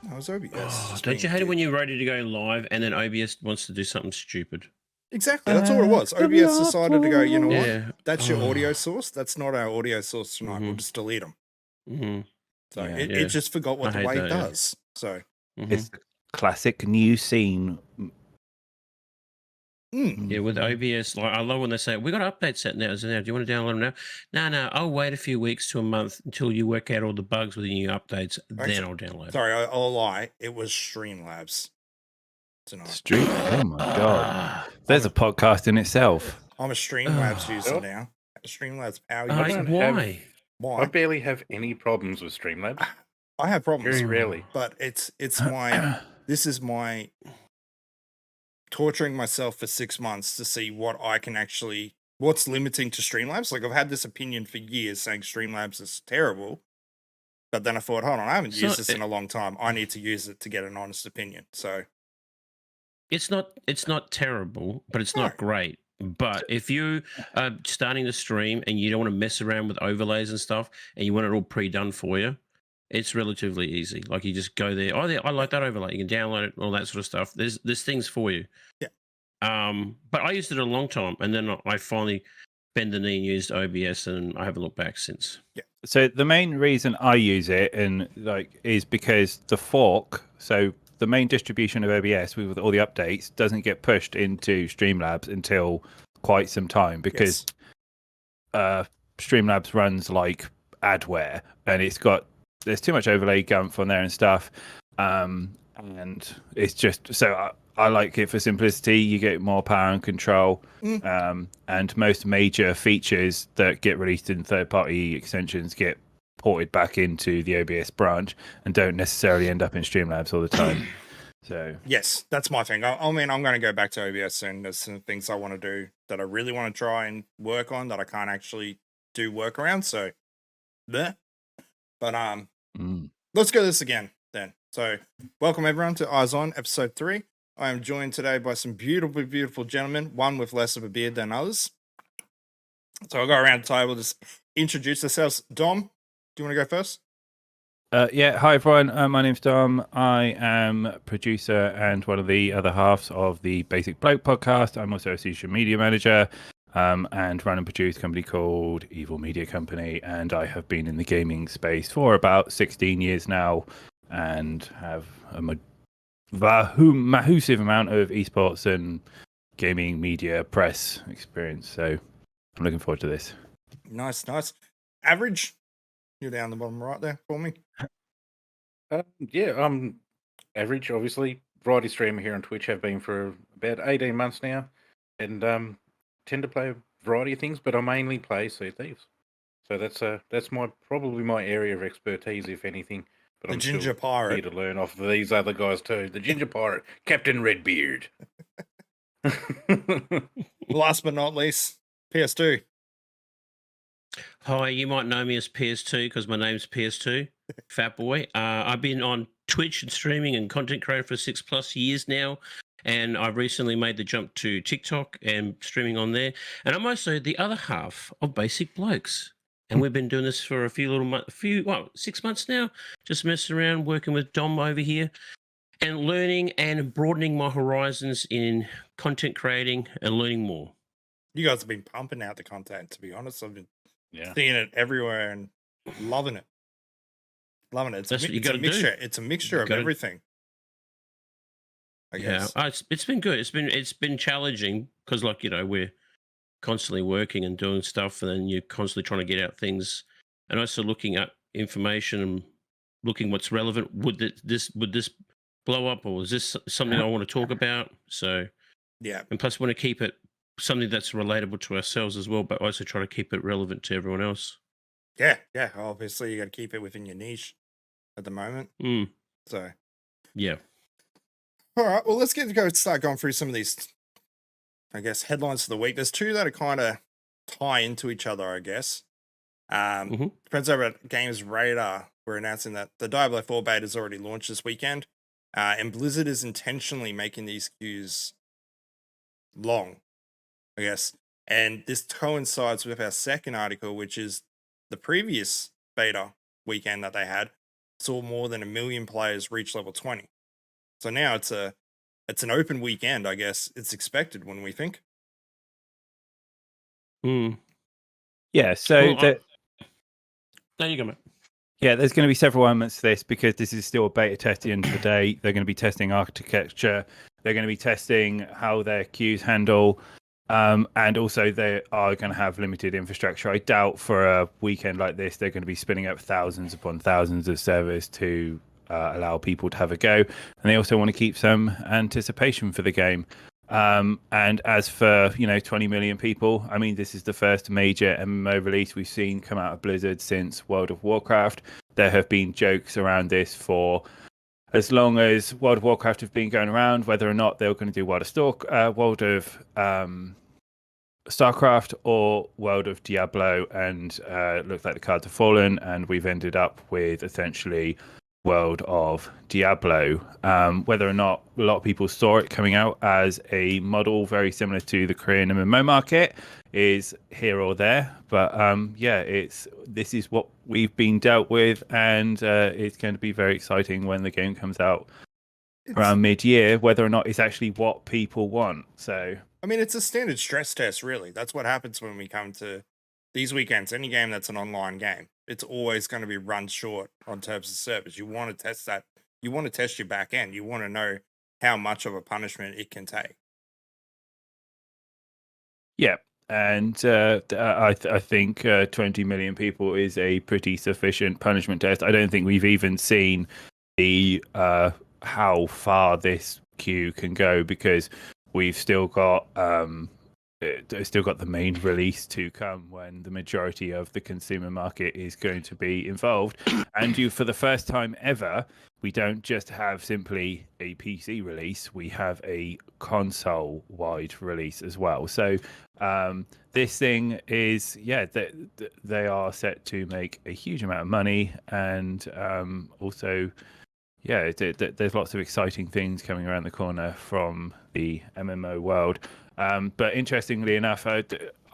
No, it was OBS. Oh, Just don't being you a hate it when dick. you're ready to go live and then OBS wants to do something stupid? Exactly. That's all it was. The OBS decided to go, you know what? Yeah. That's your audio Oh. source. That's not our audio source tonight. We'll Mhm. just delete them. Mhm. So Yeah. it Yeah. just forgot I what the hate wave that, yeah. does. So Mhm. It's the classic new scene. mm, Yeah, with Mhm. OBS, like I love when they say we got updates set now. So now, do you want to download them now? No, I'll wait a few weeks to a month until you work out all the bugs with the new updates. Then I'll download. sorry, I'll lie. It was Streamlabs tonight. Street. Oh my god. Ah, There's a podcast in itself. I'm a Streamlabs Oh. user now. A Streamlabs power I user. don't why? Why? I barely have any problems with Streamlabs. I have problems, Very rarely. but it's my this is my torturing myself for 6 months to see what I can actually what's limiting to Streamlabs. Like I've had this opinion for years saying Streamlabs is terrible. But then I thought, hold on, I haven't So used this in a long time. I need to use it to get an honest opinion. So it's not terrible, but it's No. not great. But if you are starting to stream and you don't want to mess around with overlays and stuff, and you want it all pre-done for you, it's relatively easy. Like you just go there. Oh, I like that overlay. You can download it, all that sort of stuff. There's things for you. Yeah. But I used it a long time, and then I finally bent the knee and used OBS, and I haven't looked back since. So the main reason I use it is because the fork, so the main distribution of OBS with all the updates doesn't get pushed into Streamlabs until quite some time because Streamlabs runs like adware and there's too much overlay gump on there and stuff. And it's just so I like it for simplicity. You get more power and control. And most major features that get released in third-party extensions get ported back into the OBS branch and don't necessarily end up in Streamlabs all the time. So yes, that's my thing. I mean, I'm going to go back to OBS soon. There's some things I want to do that I really want to try and work on that I can't actually do workaround. So, bleh. But let's go this again then. So, welcome everyone to Eyes On episode 3. I am joined today by some beautiful, beautiful gentlemen, one with less of a beard than others. So I'll go around the table, just introduce ourselves. Dom, do you want to go first? yeah, hi everyone. My name's Dom. I am producer and one of the other halves of the Basic Bloke podcast. I'm also a social media manager and run and produce a company called Evil Media Company. And I have been in the gaming space for about 16 years now and have a massive amount of esports and gaming media press experience. So I'm looking forward to this. Nice. Average, you're down the bottom right there for me. Yeah, I'm average, obviously. Variety streamer here on Twitch, have been for about 18 months now, and tend to play a variety of things, but I mainly play Sea of Thieves. So that's probably my area of expertise, if anything. But The I'm Ginger still Pirate. here to learn off of these other guys too. The Ginger Pirate, Captain Redbeard. Last but not least, PS2. Hi, you might know me as PS2 because my name's PS2, Fat Boy. I've been on Twitch and streaming and content creator for 6+ years now, and I've recently made the jump to TikTok and streaming on there. And I'm also the other half of Basic Blokes, and we've been doing this for a few 6 months now, just messing around, working with Dom over here, and learning and broadening my horizons in content creating and learning more. You guys have been pumping out the content, to be honest. I've been Yeah. seeing it everywhere and loving it. That's what you It's a gotta do. mixture. It's a mixture You of gotta- everything. I Yeah, guess. it's been good. It's been challenging because, like, we're constantly working and doing stuff, and then you're constantly trying to get out things, and also looking at information and looking what's relevant. Would this blow up, or is this something I want to talk about? So, Yeah. and plus, want to keep it something that's relatable to ourselves as well, but also try to keep it relevant to everyone else. Yeah. Obviously, you got to keep it within your niche at the moment. So, Yeah. all right. Well, let's start going through some of these, I guess, headlines for the week. There's two that are kind of tie into each other, I guess. Friends over at Games Radar were announcing that the Diablo 4 beta is already launched this weekend, and Blizzard is intentionally making these queues long, I guess. And this coincides with our second article, which is the previous beta weekend that they had, saw more than 1 million players reach level 20. So now it's an open weekend, I guess. It's expected when we think. Yeah, so Well, there you go, mate. yeah, there's going to be several elements to this because this is still a beta test at the end of the day. They're going to be testing architecture. They're going to be testing how their queues handle. And also they are going to have limited infrastructure. I doubt for a weekend like this, they're going to be spinning up thousands upon thousands of servers to allow people to have a go. And they also want to keep some anticipation for the game. And as for, 20 million people, I mean, this is the first major MMO release we've seen come out of Blizzard since World of Warcraft. There have been jokes around this for as long as World of Warcraft have been going around, whether or not they were going to do World of StarCraft or World of Diablo, and looked like the cards have fallen, and we've ended up with essentially World of Diablo. Whether or not a lot of people saw it coming out as a model very similar to the Korean MMO market is here or there, but this is what we've been dealt with, and it's going to be very exciting when the game comes out around mid-year, whether or not it's actually what people want. So I mean, it's a standard stress test, really. That's what happens when we come to these weekends. Any game that's an online game, it's always going to be run short on terms of service. You want to test that. You want to test your back end. You want to know how much of a punishment it can take. Yeah, and I think 20 million people is a pretty sufficient punishment test. I don't think we've even seen the how far this queue can go, because we've still got the main release to come when the majority of the consumer market is going to be involved. And for the first time ever, we don't just have simply a PC release, we have a console-wide release as well. So this thing is, they are set to make a huge amount of money, and also, there's lots of exciting things coming around the corner from the MMO world. But interestingly enough,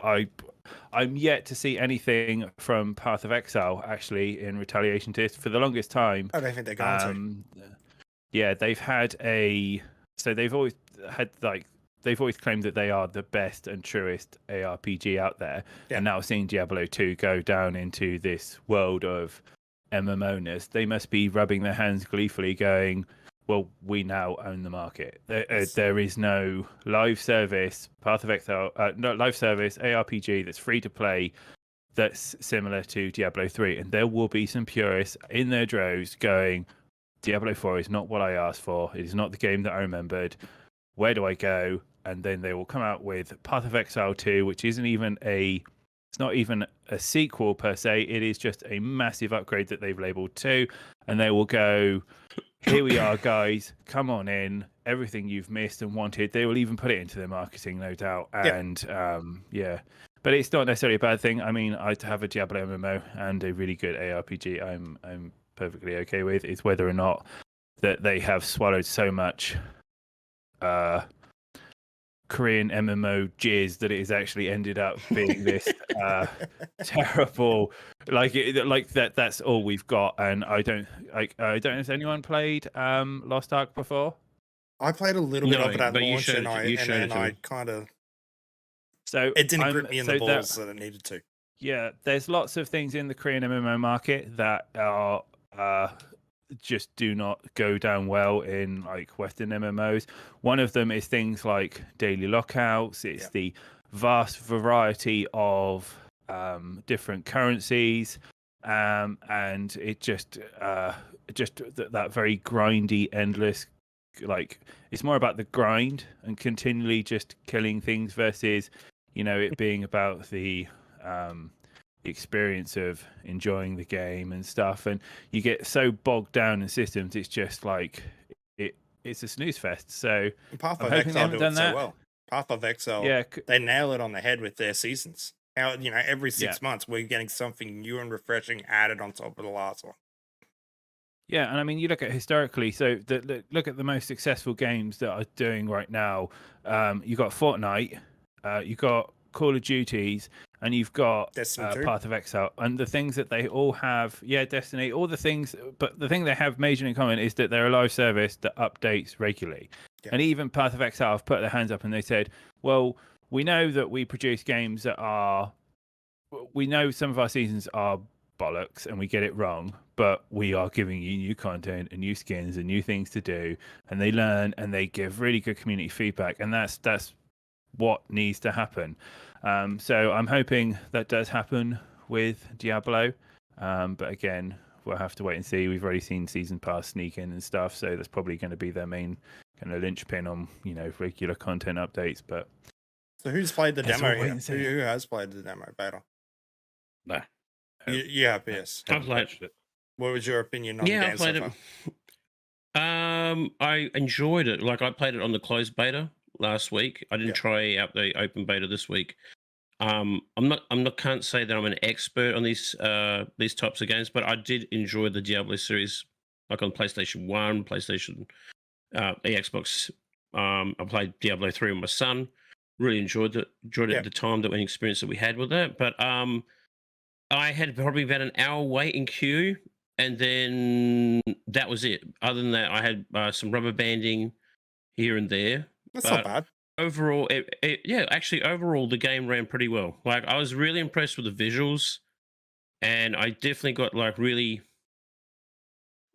I'm yet to see anything from Path of Exile actually in retaliation to this. For the longest time, I don't think they're going to. Yeah, they've always claimed that they are the best and truest ARPG out there. Yeah. And now seeing Diablo 2 go down into this world of MMO-ness, they must be rubbing their hands gleefully going, well, we now own the market. There is no live service, Path of Exile, no live service ARPG that's free to play that's similar to Diablo 3. And there will be some purists in their droves going, Diablo 4 is not what I asked for. It is not the game that I remembered. Where do I go? And then they will come out with Path of Exile 2, which isn't even it's not even a sequel per se. It is just a massive upgrade that they've labeled 2. And they will go, here we are, guys. Come on in. Everything you've missed and wanted. They will even put it into their marketing, no doubt. And but it's not necessarily a bad thing. I mean, I have a Diablo MMO and a really good ARPG. I'm perfectly okay with. It's whether or not that they have swallowed so much Korean MMO jizz that it has actually ended up being this terrible, that's all we've got. And I don't know, has anyone played Lost Ark before? I played a little bit of it at launch, and I kind of, so it didn't grip me in the balls that it needed to. Yeah, there's lots of things in the Korean MMO market that are just do not go down well in like Western MMOs. One of them is things like daily lockouts. It's the vast variety of different currencies, and it just that very grindy, endless. Like, it's more about the grind and continually just killing things versus, it being about the experience of enjoying the game and stuff. And you get so bogged down in systems, it's just like it's a snooze fest. So Path of Exile do it so well. Path of Exile, they nail it on the head with their seasons. How every 6 months we're getting something new and refreshing added on top of the last one. Yeah, and I mean, you look at historically, so look at the most successful games that are doing right now. You got Fortnite, you got Call of Duties, and you've got Destiny 2. Path of Exile, and the things that they all have, Destiny, all the things, but the thing they have majorly in common is that they're a live service that updates regularly. Yeah. And even Path of Exile have put their hands up and they said, well, we know that we produce games that are, we know some of our seasons are bollocks and we get it wrong, but we are giving you new content and new skins and new things to do, and they learn and they give really good community feedback, and that's what needs to happen. So I'm hoping that does happen with Diablo, but again, we'll have to wait and see. We've already seen season pass sneak in and stuff, so that's probably going to be their main kind of linchpin on regular content updates. But So who's played the Guess demo we'll wait here? and see. Who has played the demo beta? No. You have, yes. I've played. touched it. What was your opinion on Yeah, the I game played so it. far? I enjoyed it. Like I played it on the closed beta last week. I didn't Yeah. try out the open beta this week. I'm not can't say that I'm an expert on these types of games, but I did enjoy the Diablo series, like on PlayStation 1, PlayStation, Xbox. I played Diablo 3 with my son. Really enjoyed it Yeah. at the time, that experience that we had with it. But I had probably about an hour wait in queue, and then that was it. Other than that, I had some rubber banding here and there. That's But not bad. overall, overall, the game ran pretty well. Like, I was really impressed with the visuals, and I definitely got like really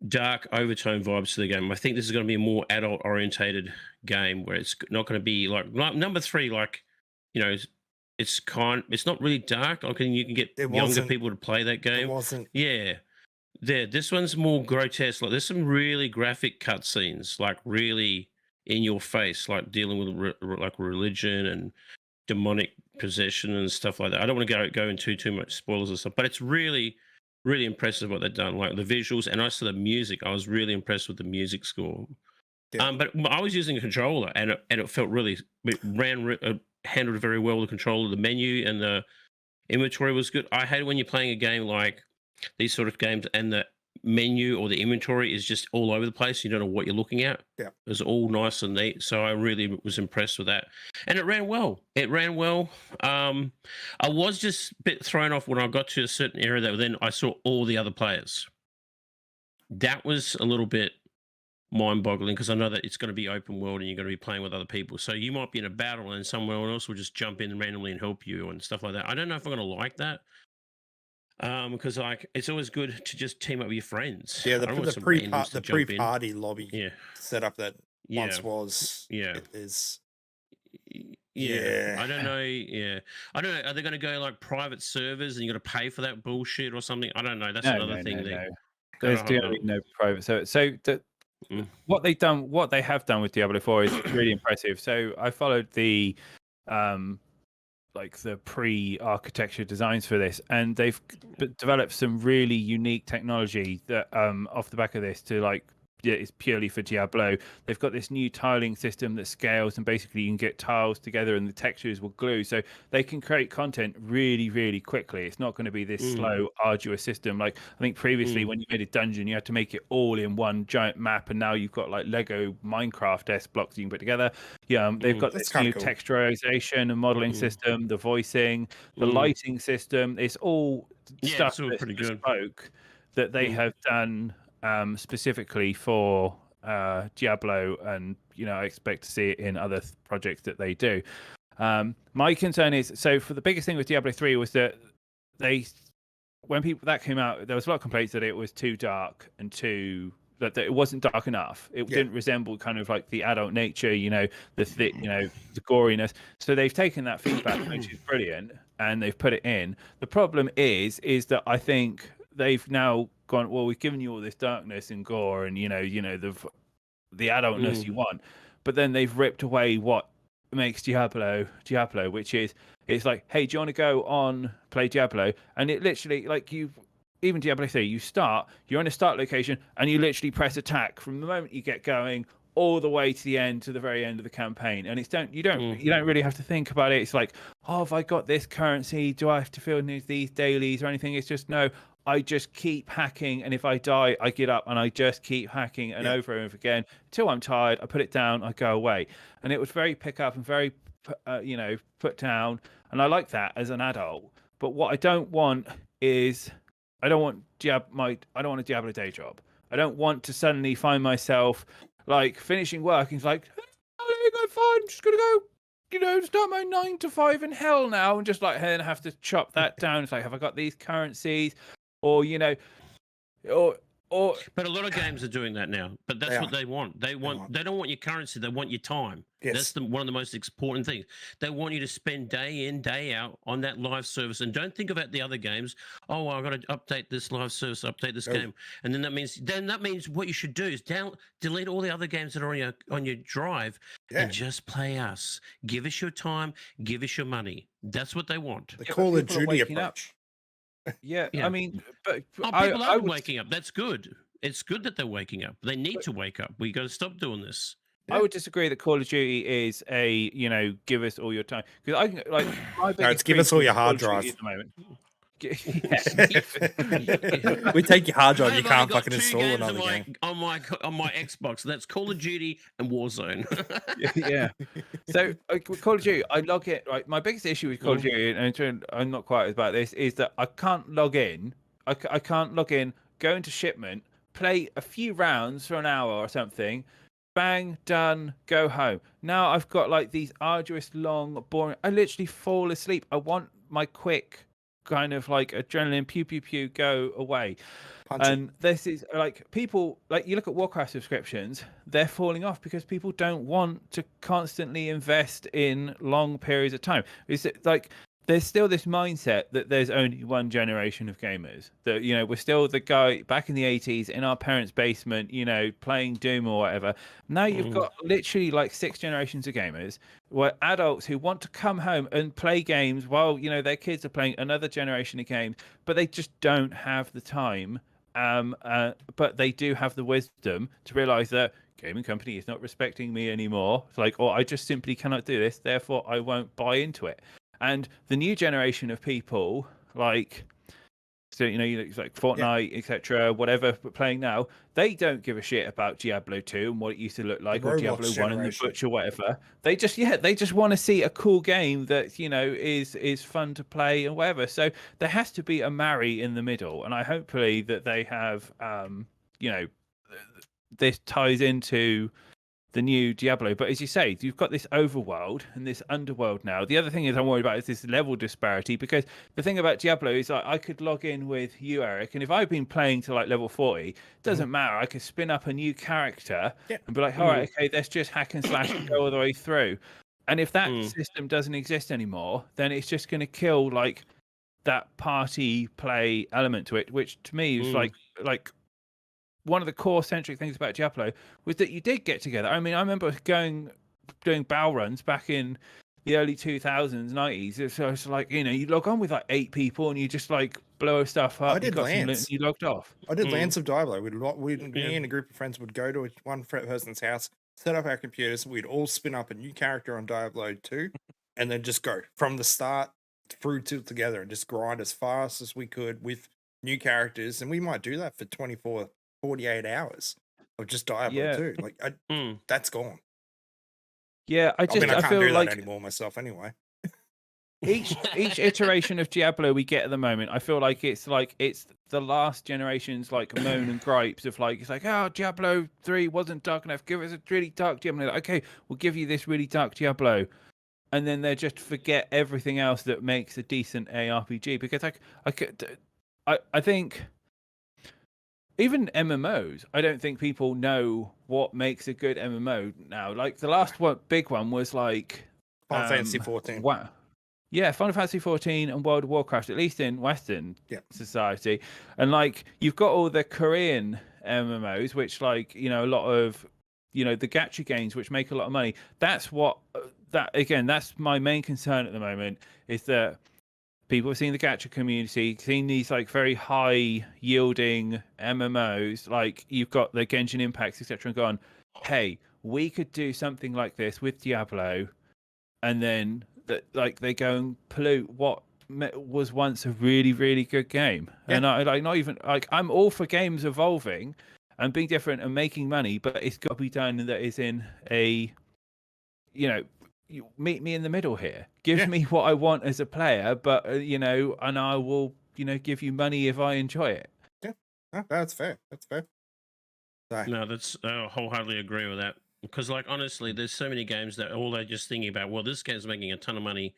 dark overtone vibes to the game. I think this is going to be a more adult orientated game, where it's not going to be like number 3, like, it's not really dark. Like, you can get It younger wasn't- people to play that It game. wasn't. Yeah. This one's more grotesque. Like, there's some really graphic cutscenes, like really in your face, like dealing with like religion and demonic possession and stuff like that. I don't want to go into too much spoilers and stuff, but it's really, really impressive what they've done. Like the visuals and also the music. I was really impressed with the music score. Yeah. But I was using a controller, and it felt really, handled very well. The controller, the menu, and the inventory was good. I hate when you're playing a game like these sort of games and the menu or the inventory is just all over the place. You don't know what you're looking at. Yeah. It was all nice and neat. So I really was impressed with that. And it ran well. I was just a bit thrown off when I got to a certain area that then I saw all the other players. That was a little bit mind-boggling, because I know that it's going to be open world and you're going to be playing with other people. So you might be in a battle and someone else will just jump in randomly and help you and stuff like that. I don't know if I'm going to like that. Because like it's always good to just team up with your friends. Yeah, I don't want the some randoms to jump in. pre-party lobby Yeah, setup that yeah, once was yeah. is Yeah. Yeah. I don't know. Yeah, I don't know. Are they going to go like private servers and you got to pay for that bullshit or something? I don't know. That's another thing. No. Gotta There's hope generally no private. Mm. What they have done with Diablo 4 is really impressive. So I followed the like the pre-architecture designs for this, and they've developed some really unique technology that off the back of this to like it's purely for Diablo. They've got this new tiling system that scales, and basically you can get tiles together and the textures will glue, so they can create content really, really quickly. It's not going to be this slow, arduous system. Like I think previously when you made a dungeon, you had to make it all in one giant map, and now you've got like Lego Minecraft-esque blocks you can put together. Yeah, they've got That's this new kinda cool. texturization and modeling system, the voicing, the lighting system. It's all stuff it's all that's pretty good. bespoke that they have done specifically for Diablo, and I expect to see it in other projects that they do. My concern is, so for the biggest thing with Diablo 3 was that when that came out, there was a lot of complaints that it was too dark and that it wasn't dark enough. It didn't resemble kind of like the adult nature, the goriness. So they've taken that feedback, which is brilliant, and they've put it in. The problem is that I think they've now gone, well, we've given you all this darkness and gore and the adultness you want, but then they've ripped away what makes Diablo, which is, it's like, hey, do you want to go on play Diablo? And it literally, like, even Diablo 3, you're in a start location and you literally press attack from the moment you get going all the way to the end, to the very end of the campaign. And you don't really have to think about it. It's like, oh, have I got this currency? Do I have to fill in these dailies or anything? It's just, no, I just keep hacking, and if I die, I get up and I just keep hacking and over and over again until I'm tired. I put it down, I go away, and it was very pick up and very, put down, and I like that as an adult. But what I don't want is I don't want a Diablo day job. I don't want to suddenly find myself like finishing work and it's like, oh, I'm fine, just gonna go, start my 9 to 5 in hell now, and just like then have to chop that down. It's like, have I got these currencies, or or But a lot of games are doing that now. But that's what they want. They don't want your currency. They want your time. Yes. That's one of the most important things. They want you to spend day in, day out on that live service. And don't think about the other games. Oh, I've got to update this live service, update this game, and then that means what you should do is delete all the other games that are on your drive and just play us. Give us your time. Give us your money. That's what they want. The Call of Duty approach. Yeah, I mean, but people are waking up. That's good. It's good that they're waking up. They need to wake up. We got to stop doing this. I would disagree that Call of Duty is a give us all your time, because I can like it's give us all your hard drive at the moment. We take your hard drive. You can't fucking install another game on my Xbox. That's Call of Duty and Warzone. Yeah. So with Call of Duty, I log in. Right, my biggest issue with Call of Duty, and I'm not quite about this, is that I can't log in. I can't log in, go into shipment, play a few rounds for an hour or something. Bang, done, go home. Now I've got like these arduous, long, boring. I literally fall asleep. I want my quick kind of like adrenaline, pew pew pew, go away. And this is like people, like you look at Warcraft subscriptions, they're falling off because people don't want to constantly invest in long periods of time. It's like there's still this mindset that there's only one generation of gamers, that we're still the guy back in the 80s in our parents' basement, playing Doom or whatever. Now you've got literally like 6 generations of gamers, where adults who want to come home and play games while their kids are playing another generation of games, but they just don't have the time. But they do have the wisdom to realize that gaming company is not respecting me anymore. It's like, I just simply cannot do this, therefore I won't buy into it. And the new generation of people, like, so like Fortnite, etc., whatever, but playing now, they don't give a shit about Diablo 2 and what it used to look like, or Diablo 1 and the Butcher, whatever. They just want to see a cool game that is fun to play and whatever. So there has to be a marry in the middle, and I hopefully that they have, this ties into the new Diablo. But as you say, you've got this overworld and this underworld now. The other thing I'm worried about is this level disparity, because the thing about Diablo is I could log in with you, Eric, and if I've been playing to like level 40, it doesn't matter. I could spin up a new character and be like, all right, okay, let's just hack and slash and go all the way through. And if that system doesn't exist anymore, then it's just going to kill like that party play element to it, which to me is like one of the core centric things about Diablo was that you did get together. I mean, I remember doing battle runs back in the early 2000s, 90s. So it's like, you log on with like 8 people and you just like blow stuff up. I did LANs. You logged off. I did LANs of Diablo. Me and a group of friends would go to one person's house, set up our computers. We'd all spin up a new character on Diablo 2 and then just go from the start through to together and just grind as fast as we could with new characters. And we might do that for 48 hours of just Diablo 2. Like, that's gone. Yeah, I can't do like that anymore myself anyway. each iteration of Diablo we get at the moment, I feel like it's the last generation's like moan and gripes of like, it's like, oh, Diablo 3 wasn't dark enough, give us a really dark Diablo. Like, okay, we'll give you this really dark Diablo, and then they just forget everything else that makes a decent ARPG. Because I think even MMOs, I don't think people know what makes a good MMO now. Like the last big one was like Final Fantasy 14. Wow. Yeah, Final Fantasy 14 and World of Warcraft, at least in Western society. And like you've got all the Korean MMOs, which like, a lot of, the gacha games, which make a lot of money. That's that's my main concern at the moment, is that people are seeing the gacha community, seeing these like very high yielding MMOs, like you've got the Genshin Impacts, etc., and gone, hey, we could do something like this with Diablo, and then they go and pollute what was once a really, really good game. And I'm all for games evolving and being different and making money, but it's got to be done that is in a you meet me in the middle here. Give Yeah. me what I want as a player, but and I will give you money if I enjoy it. No, that's fair. That's fair. So, No, that's wholeheartedly agree with that. Because, like, honestly, there's so many games that all they're just thinking about. Well, this game's making a ton of money.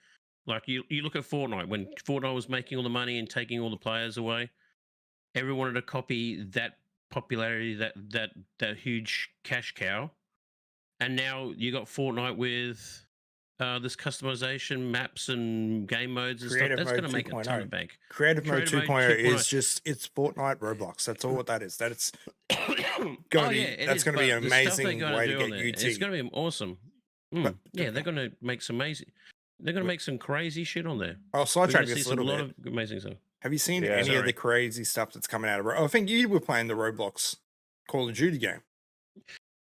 Like you look at Fortnite. When Fortnite was making all the money and taking all the players away, everyone wanted to copy that popularity, that huge cash cow. And now you got Fortnite with this customization, maps and game modes and Creative stuff. That's mode going to make a ton 2.0. of bank. Creative Mode Creative 2.0 Mode is just it's Fortnite Roblox. That's all what that is. That's Oh, gonna be yeah, it that's is, gonna be but an the stuff amazing they're gonna way do to on get there, UT. It's going to be awesome. But- Yeah, they're going to make some amazing. They're going to make some crazy shit on there. I'll We're sidetrack going to see just a some little lot bit. of amazing stuff. Have you seen Yeah. any of Sorry. the crazy stuff that's coming out of? I think you were playing the Roblox Call of Duty game.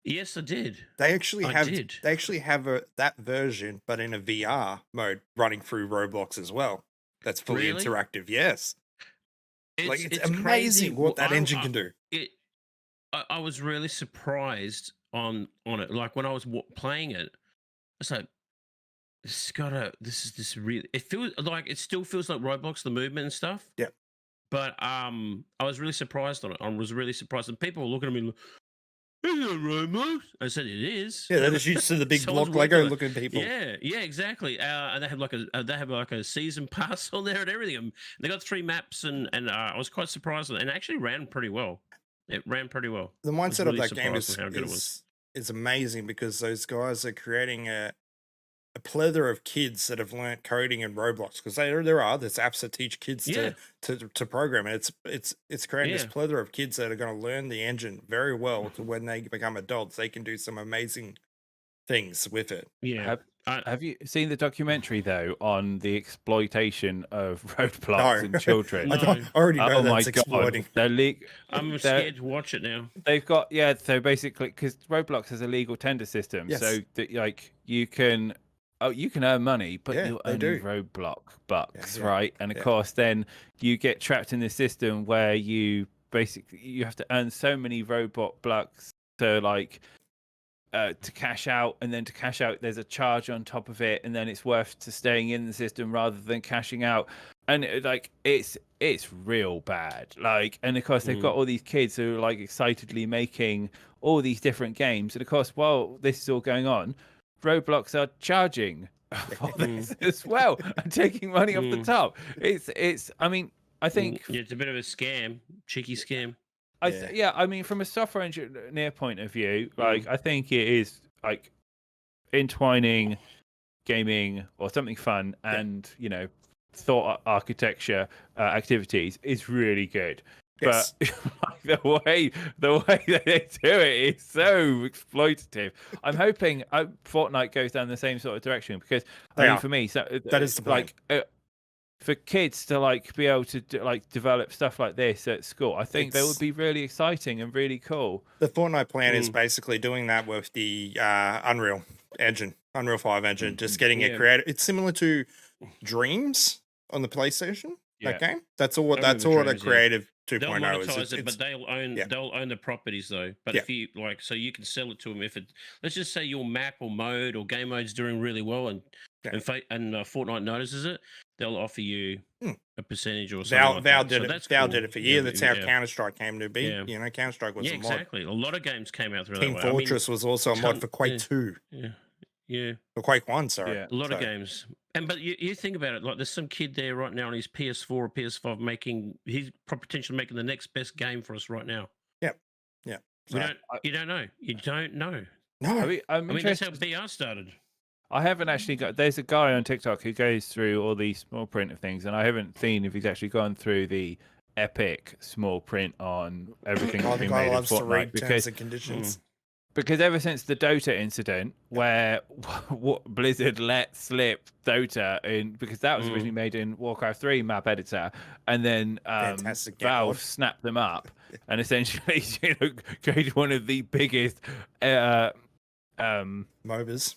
Yes, I did. They actually I have did. that version, but in a VR mode running through Roblox as well. That's fully Really? interactive. Yes, it's crazy. amazing what that engine can do. I was really surprised on it. Like when I was playing it, it's like this really. It feels like it still feels like Roblox, the movement and stuff. Yeah. But I was really surprised on it. I was really surprised, and people were looking at me like, "Is it Roblox?" I said, "It is." Yeah, they're just used to the big Someone's block working Lego on it. looking people. Yeah, exactly. And they have like a season pass on there and everything. And they got 3 maps, and I was quite surprised, and it actually ran pretty well. It ran pretty well. The was mindset really of that game surprised with how good it was. is amazing because those guys are creating a plethora of kids that have learnt coding in Roblox because there's apps that teach kids Yeah. to program, and it's creating this Yeah. plethora of kids that are going to learn the engine very well to when they become adults they can do some amazing things with it. Yeah. Have you seen the documentary though on the exploitation of roadblocks No. and children? No. I already know Oh my that's exploiting. god! I'm scared to watch it now. They've got so basically because Roblox has a legal tender system, Yes. so that like you can earn money, but Yeah, you'll they only do. Roblox bucks, Yeah, right? And of yeah. course, then you get trapped in this system where you have to earn so many Robot bucks to to cash out, and then to cash out there's a charge on top of it, and then it's worth to staying in the system rather than cashing out, and it's real bad. And of course they've got all these kids who are excitedly making all these different games, and of course while this is all going on, Roblox are charging for this as well and taking money off the top. I mean, I think Yeah, it's a bit of a scam, cheeky scam. I mean, from a software engineer point of view, I think it is entwining gaming or something fun and thought architecture activities is really good. Yes. But the way that they do it is so exploitative. I'm hoping Fortnite goes down the same sort of direction because for me, so That is the point. for kids to be able to develop stuff like this at school, I think that It's- would be really exciting and really cool. The Fortnite plan is basically doing that with the Unreal 5 engine, just getting it Yeah. created. It's similar to Dreams on the PlayStation. Yeah. That game. That's all. I That's remember all the Dreams, yeah. creative They'll 2.0 is. monetize it, It's- but they'll own the properties though. But Yeah. if you so you can sell it to them if it. Let's just say your map or mode or game mode's doing really well, and Yeah. Fortnite notices it, they'll offer you a percentage or something. Val like Val that. did So it. that's Val cool. did it for years. That's how Yeah. Counter Strike came to be. Yeah. Counter Strike was Yeah, a mod. exactly. A lot of games came out through Team that way. Fortress was also a mod for Quake yeah. 2, Yeah. for Quake 1. Sorry, Yeah. A lot of So, games. But you think about it, there's some kid there right now on his PS4 or PS5 he's potentially making the next best game for us right now. so- You don't know. You don't know. No, I'm I mean, that's interested. how VR started. I haven't actually got. There's a guy on TikTok who goes through all these small print of things, and I haven't seen if he's actually gone through the epic small print on everything oh, that's the been guy made in loves to read Fortnite terms and conditions. because ever since the Dota incident, where what Blizzard let slip Dota in, because that was originally made in Warcraft 3 map editor, and then Fantastic game Valve mod. snapped them up and essentially created one of the biggest MOBAs.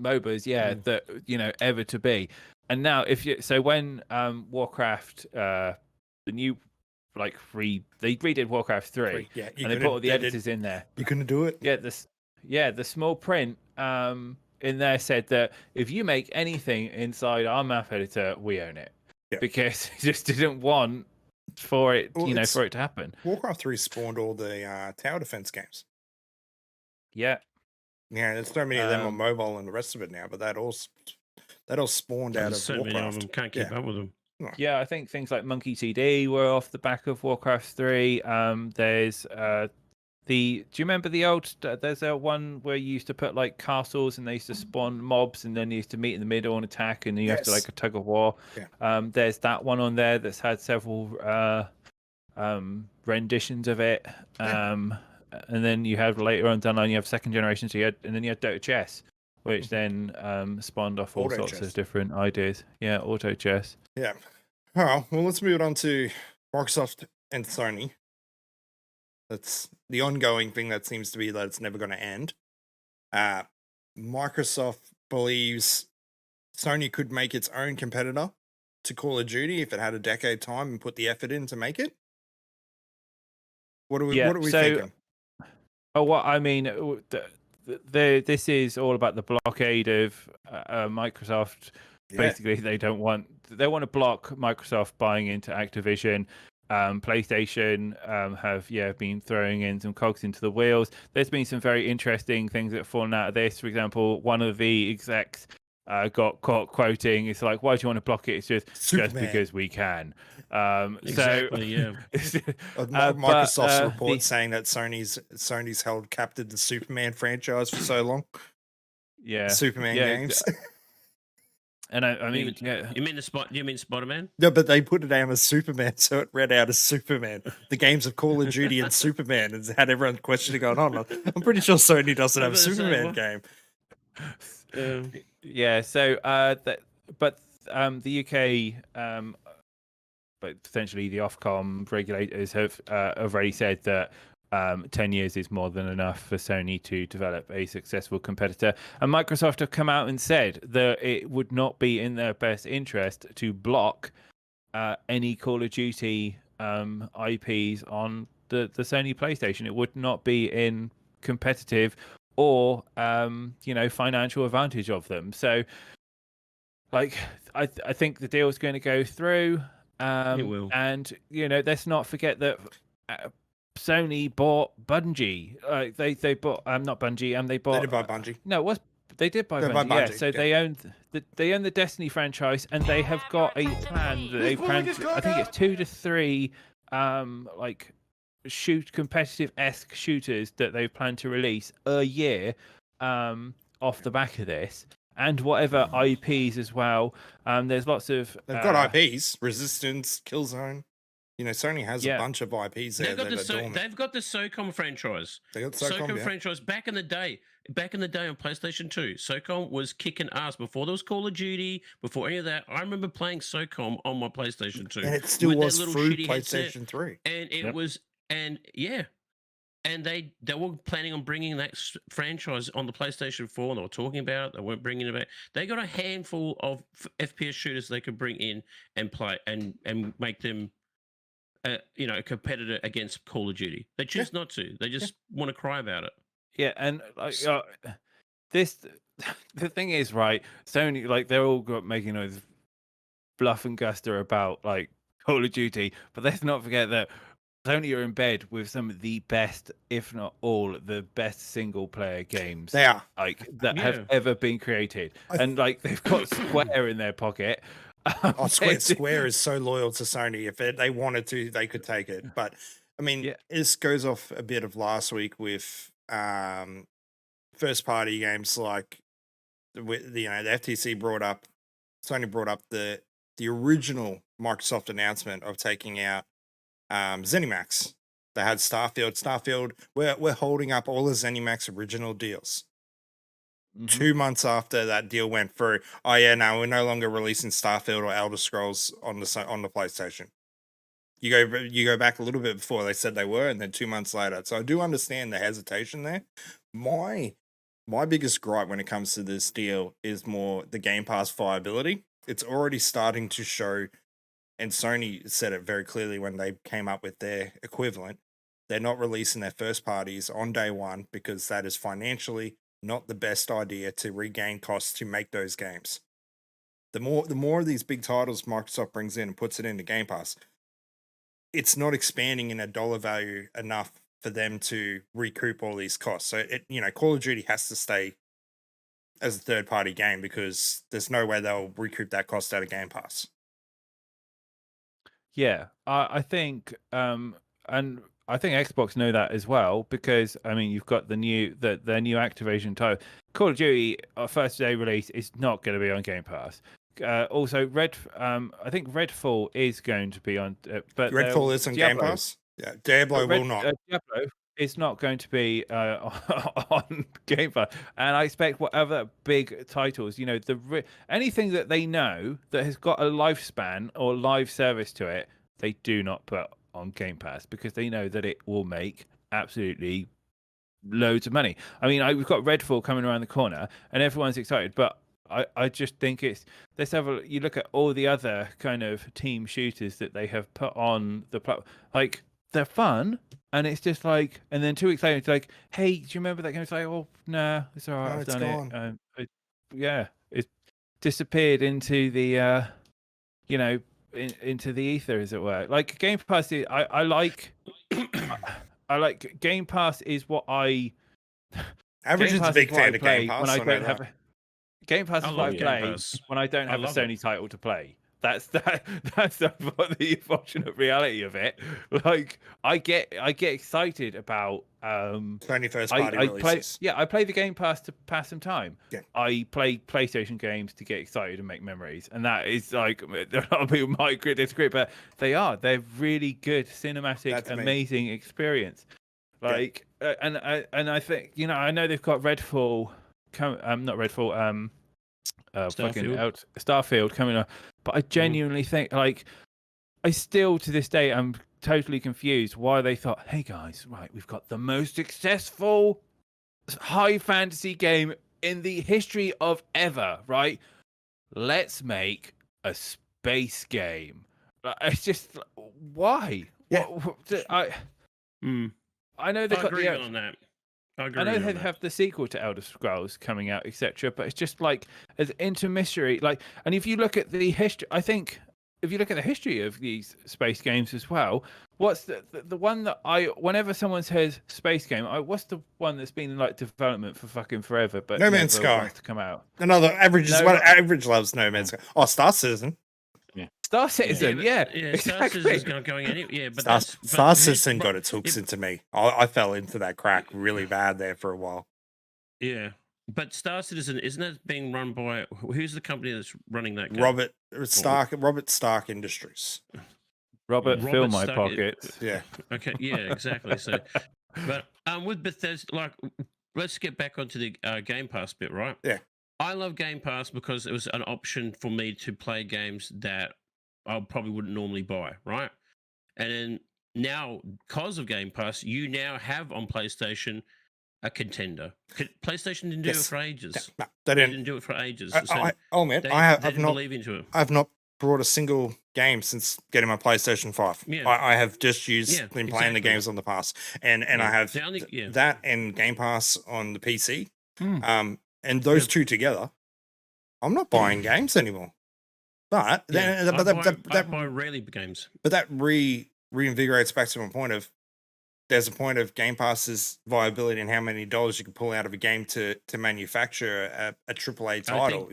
MOBAs, that ever to be. And now when Warcraft the new they redid Warcraft 3 Yeah, and they put all the editors in there. You couldn't do it. The small print in there said that if you make anything inside our map editor, we own it. Yeah. Because he just didn't want for it, Well, it's- for it to happen. Warcraft 3 spawned all the tower defense games. Yeah. Yeah, there's so many of them on Um, mobile and the rest of it now, but that all spawned out of There's so many of Warcraft. them. Can't keep Yeah. up with them. Yeah, I think things like Monkey TD were off the back of Warcraft 3. There's do you remember the old? There's a one where you used to put like castles and they used to spawn mobs and then you used to meet in the middle and attack and you have to Yes. like a tug of war. Yeah. There's that one on there that's had several renditions of it. And then you have later on down the line you have second generation, and then you had Dota Chess, which then spawned off all Auto sorts chess. of different ideas. Yeah, auto chess. Yeah. Oh, well, let's move on to Microsoft and Sony. That's the ongoing thing that seems to be that it's never going to end. Microsoft believes Sony could make its own competitor to Call of Duty if it had a decade time and put the effort in to make it. What are we thinking? Oh, what I mean, this is all about the blockade of Microsoft. Yeah. Basically, they want to block Microsoft buying into Activision. PlayStation have been throwing in some cogs into the wheels. There's been some very interesting things that have fallen out of this. For example, one of the execs got caught quoting, "It's like, why do you want to block it? It's just Superman. because we can." Exactly, yeah. Microsoft's report saying that Sony's held captive the Superman franchise for so long. Yeah, Superman games. And I mean, You mean Spider-Man? No, but they put it down as Superman, so it read out as Superman. The games of Call of Duty and Superman, and had everyone questioning going on. I'm pretty sure Sony doesn't have a Superman game. Yeah. So, the UK, but potentially the Ofcom regulators have already said that 10 years is more than enough for Sony to develop a successful competitor. And Microsoft have come out and said that it would not be in their best interest to block any Call of Duty IPs on the Sony PlayStation. It would not be in competitive or financial advantage of them. So, like, I think the deal is going to go through. It will. And let's not forget that Sony bought Bungie. They bought not Bungie. They bought. They did buy Bungie. No, it was they did buy Bungie. Yeah, so they own the Destiny franchise, and they have got a plan that they plan. I think it's 2 to 3 competitive-esque shooters that they plan to release a year off the back of this, and whatever IPs as well. There's lots of They've got IPs, Resistance, Killzone. Sony has a bunch of IPs there. They've got the SOCOM franchise. They got SOCOM franchise back in the day. Back in the day on PlayStation 2, SOCOM was kicking ass before there was Call of Duty, before any of that. I remember playing SOCOM on my PlayStation 2. And it still was through PlayStation 3. And it was, and they were planning on bringing that franchise on the PlayStation 4. They were talking about it. They weren't bringing it back. They got a handful of FPS shooters they could bring in and play and make them a competitor against Call of Duty. They choose not to. They just want to cry about it. Yeah, and the thing is, right? Sony, they're all making those bluff and guster about Call of Duty, but let's not forget that Sony are in bed with some of the best, if not all, the best single player games They are that have ever been created, and they've got Square in their pocket. Square is so loyal to Sony. If they wanted to, they could take it. But I mean, this goes off a bit of last week with first party games like the FTC brought up, Sony brought up the original Microsoft announcement of taking out ZeniMax. They had Starfield. We're holding up all the ZeniMax original deals. 2 months after that deal went through, we're no longer releasing Starfield or Elder Scrolls on the PlayStation. You go back a little bit before they said they were, and then 2 months later. So I do understand the hesitation there. My biggest gripe when it comes to this deal is more the Game Pass viability. It's already starting to show, and Sony said it very clearly when they came up with their equivalent. They're not releasing their first parties on day one because that is financially not the best idea to regain costs to make those games. The more of these big titles Microsoft brings in and puts it into Game Pass, it's not expanding in a dollar value enough for them to recoup all these costs. So Call of Duty has to stay as a third party game because there's no way they'll recoup that cost out of Game Pass. Yeah, I think, and I think Xbox know that as well because I mean you've got their new Activision title. Call of Duty first day release is not going to be on Game Pass. Also, I think Redfall is going to be on, but Redfall is on Game Pass. Yeah, Diablo will not. Diablo is not going to be on Game Pass, and I expect whatever big titles, anything that they know that has got a lifespan or live service to it, they do not put on Game Pass because they know that it will make absolutely loads of money. I mean, we've got Redfall coming around the corner, and everyone's excited, but I just think you look at all the other kind of team shooters that they have put on the platform, like they're fun, and it's just like, and then 2 weeks later it's like, hey, do you remember that game? It's like, oh nah, it's all right, I've done it. It disappeared into the into the ether, as it were. Like Game Pass is, I like I like Game Pass is what I Average is a big fan of Game Pass. When I don't have Game Pass is what I play when I don't have a Sony title to play. That's the unfortunate reality of it. Like I get excited about Sony first party releases. I play the Game Pass to pass some time. Yeah. I play PlayStation games to get excited and make memories, and that is like a lot of people might disagree, but they're really good cinematic, amazing experience. Like and I think I know they've got Redfall. Not Redfall. Starfield coming up, but I genuinely think, like, I still to this day I'm totally confused why they thought, hey guys, right, we've got the most successful high fantasy game in the history of ever, right? Let's make a space game. It's just why? Yeah. I know they've got the on that. I know they have the sequel to Elder Scrolls coming out, etc. But it's just like as intermissary. Like, and if you look at the history, I think if you look at the history of these space games as well, what's the one that whenever someone says space game, what's the one that's been in like development for fucking forever, but No Man's Sky to come out? Another average is what average loves. No Man's Sky. Oh, Star Citizen. Yeah. Star Citizen, yeah, exactly. Star Citizen's going any, yeah, but Star Citizen got its hooks into me. I fell into that crack really bad there for a while. Yeah, but Star Citizen, isn't that being run by who's the company that's running that game? Robert Stark Industries. Robert fill my pockets. Yeah. Okay. Yeah. Exactly. So, but with Bethesda, like, let's get back onto the Game Pass bit, right? Yeah. I love Game Pass because it was an option for me to play games that I probably wouldn't normally buy, right? And then now, because of Game Pass, you now have on PlayStation a contender. PlayStation didn't do it for ages. No, they didn't. They didn't do it for ages. I've not believe into it. I've not brought a single game since getting my PlayStation 5. Yeah. I have just been playing the games on the pass, and I have that and Game Pass on the PC. And those two together, I'm not buying games anymore. But I buy rarely games. But that reinvigorates back to my point of there's a point of Game Pass's viability and how many dollars you can pull out of a game to manufacture a AAA title.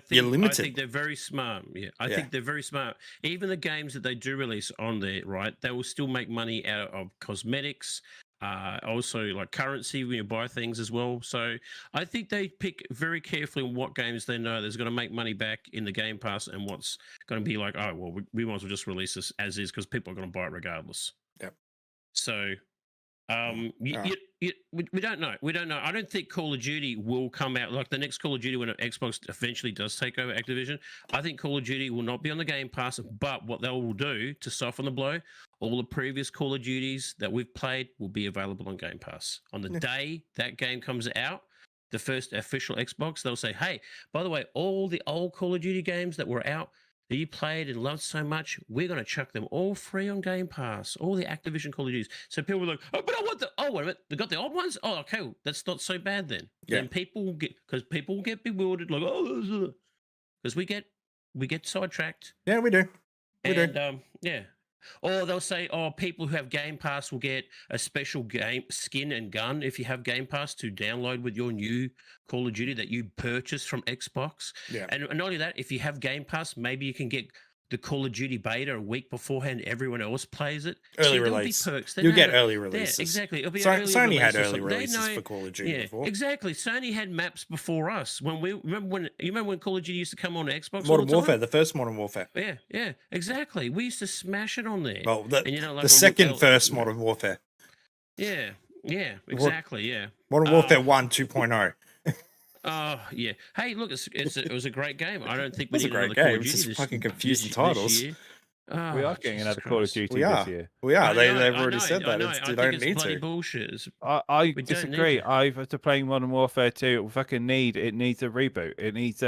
You're limited. I think they're very smart. Yeah, I think they're very smart. Even the games that they do release on there, right? They will still make money out of cosmetics. Also like currency when you buy things as well. So I think they pick very carefully on what games they know there's going to make money back in the Game Pass and what's going to be like, oh, well, we might as well just release this as is because people are going to buy it regardless. Yep. So we don't know. We don't know. I don't think Call of Duty will come out like the next Call of Duty when Xbox eventually does take over Activision. I think Call of Duty will not be on the Game Pass, but what they will do to soften the blow, all the previous Call of Duties that we've played will be available on Game Pass. On the day that game comes out, the first official Xbox, they'll say, hey, by the way, all the old Call of Duty games that were out, that you played and loved so much, we're going to chuck them all free on Game Pass, all the Activision Call of Duties. So people were like, oh, but I want the, oh, wait a minute, they got the old ones? Oh, okay, well, that's not so bad then. Yeah. Then people will get, because people will get bewildered, like, oh, because we get sidetracked. Yeah, we do. We do. And yeah. Or they'll say, oh, people who have Game Pass will get a special game skin and gun if you have Game Pass to download with your new Call of Duty that you purchased from Xbox. Yeah. And not only that, if you have Game Pass, maybe you can get the Call of Duty beta a week beforehand. Everyone else plays it. Early there'll be release. perks. They You'll know get that- early Yeah, releases. exactly. It'll be So- an early Sony had release or early something. They releases know- for Call of Duty yeah, before. exactly. Sony had maps before us. When we remember when Call of Duty used to come on Xbox. all Modern the time? Warfare, the first Modern Warfare. Yeah, exactly. We used to smash it on there. Well, And, you know, like the when we- second first Modern Warfare. Yeah, exactly. Yeah. Modern Warfare 1 2.0. Oh yeah. Hey, look, it was a great game. I don't think It was we a need great another Call game. of It's Duty just this- fucking this- confusing this titles. year. We Oh, are getting Jesus another Call of Christ. Duty We this are. year. We are. I They've know, already I said know, that. I It's, think you don't it's need bloody to. bullshit. I We don't need disagree. to. After playing Modern Warfare 2, fucking it needs a reboot. It needs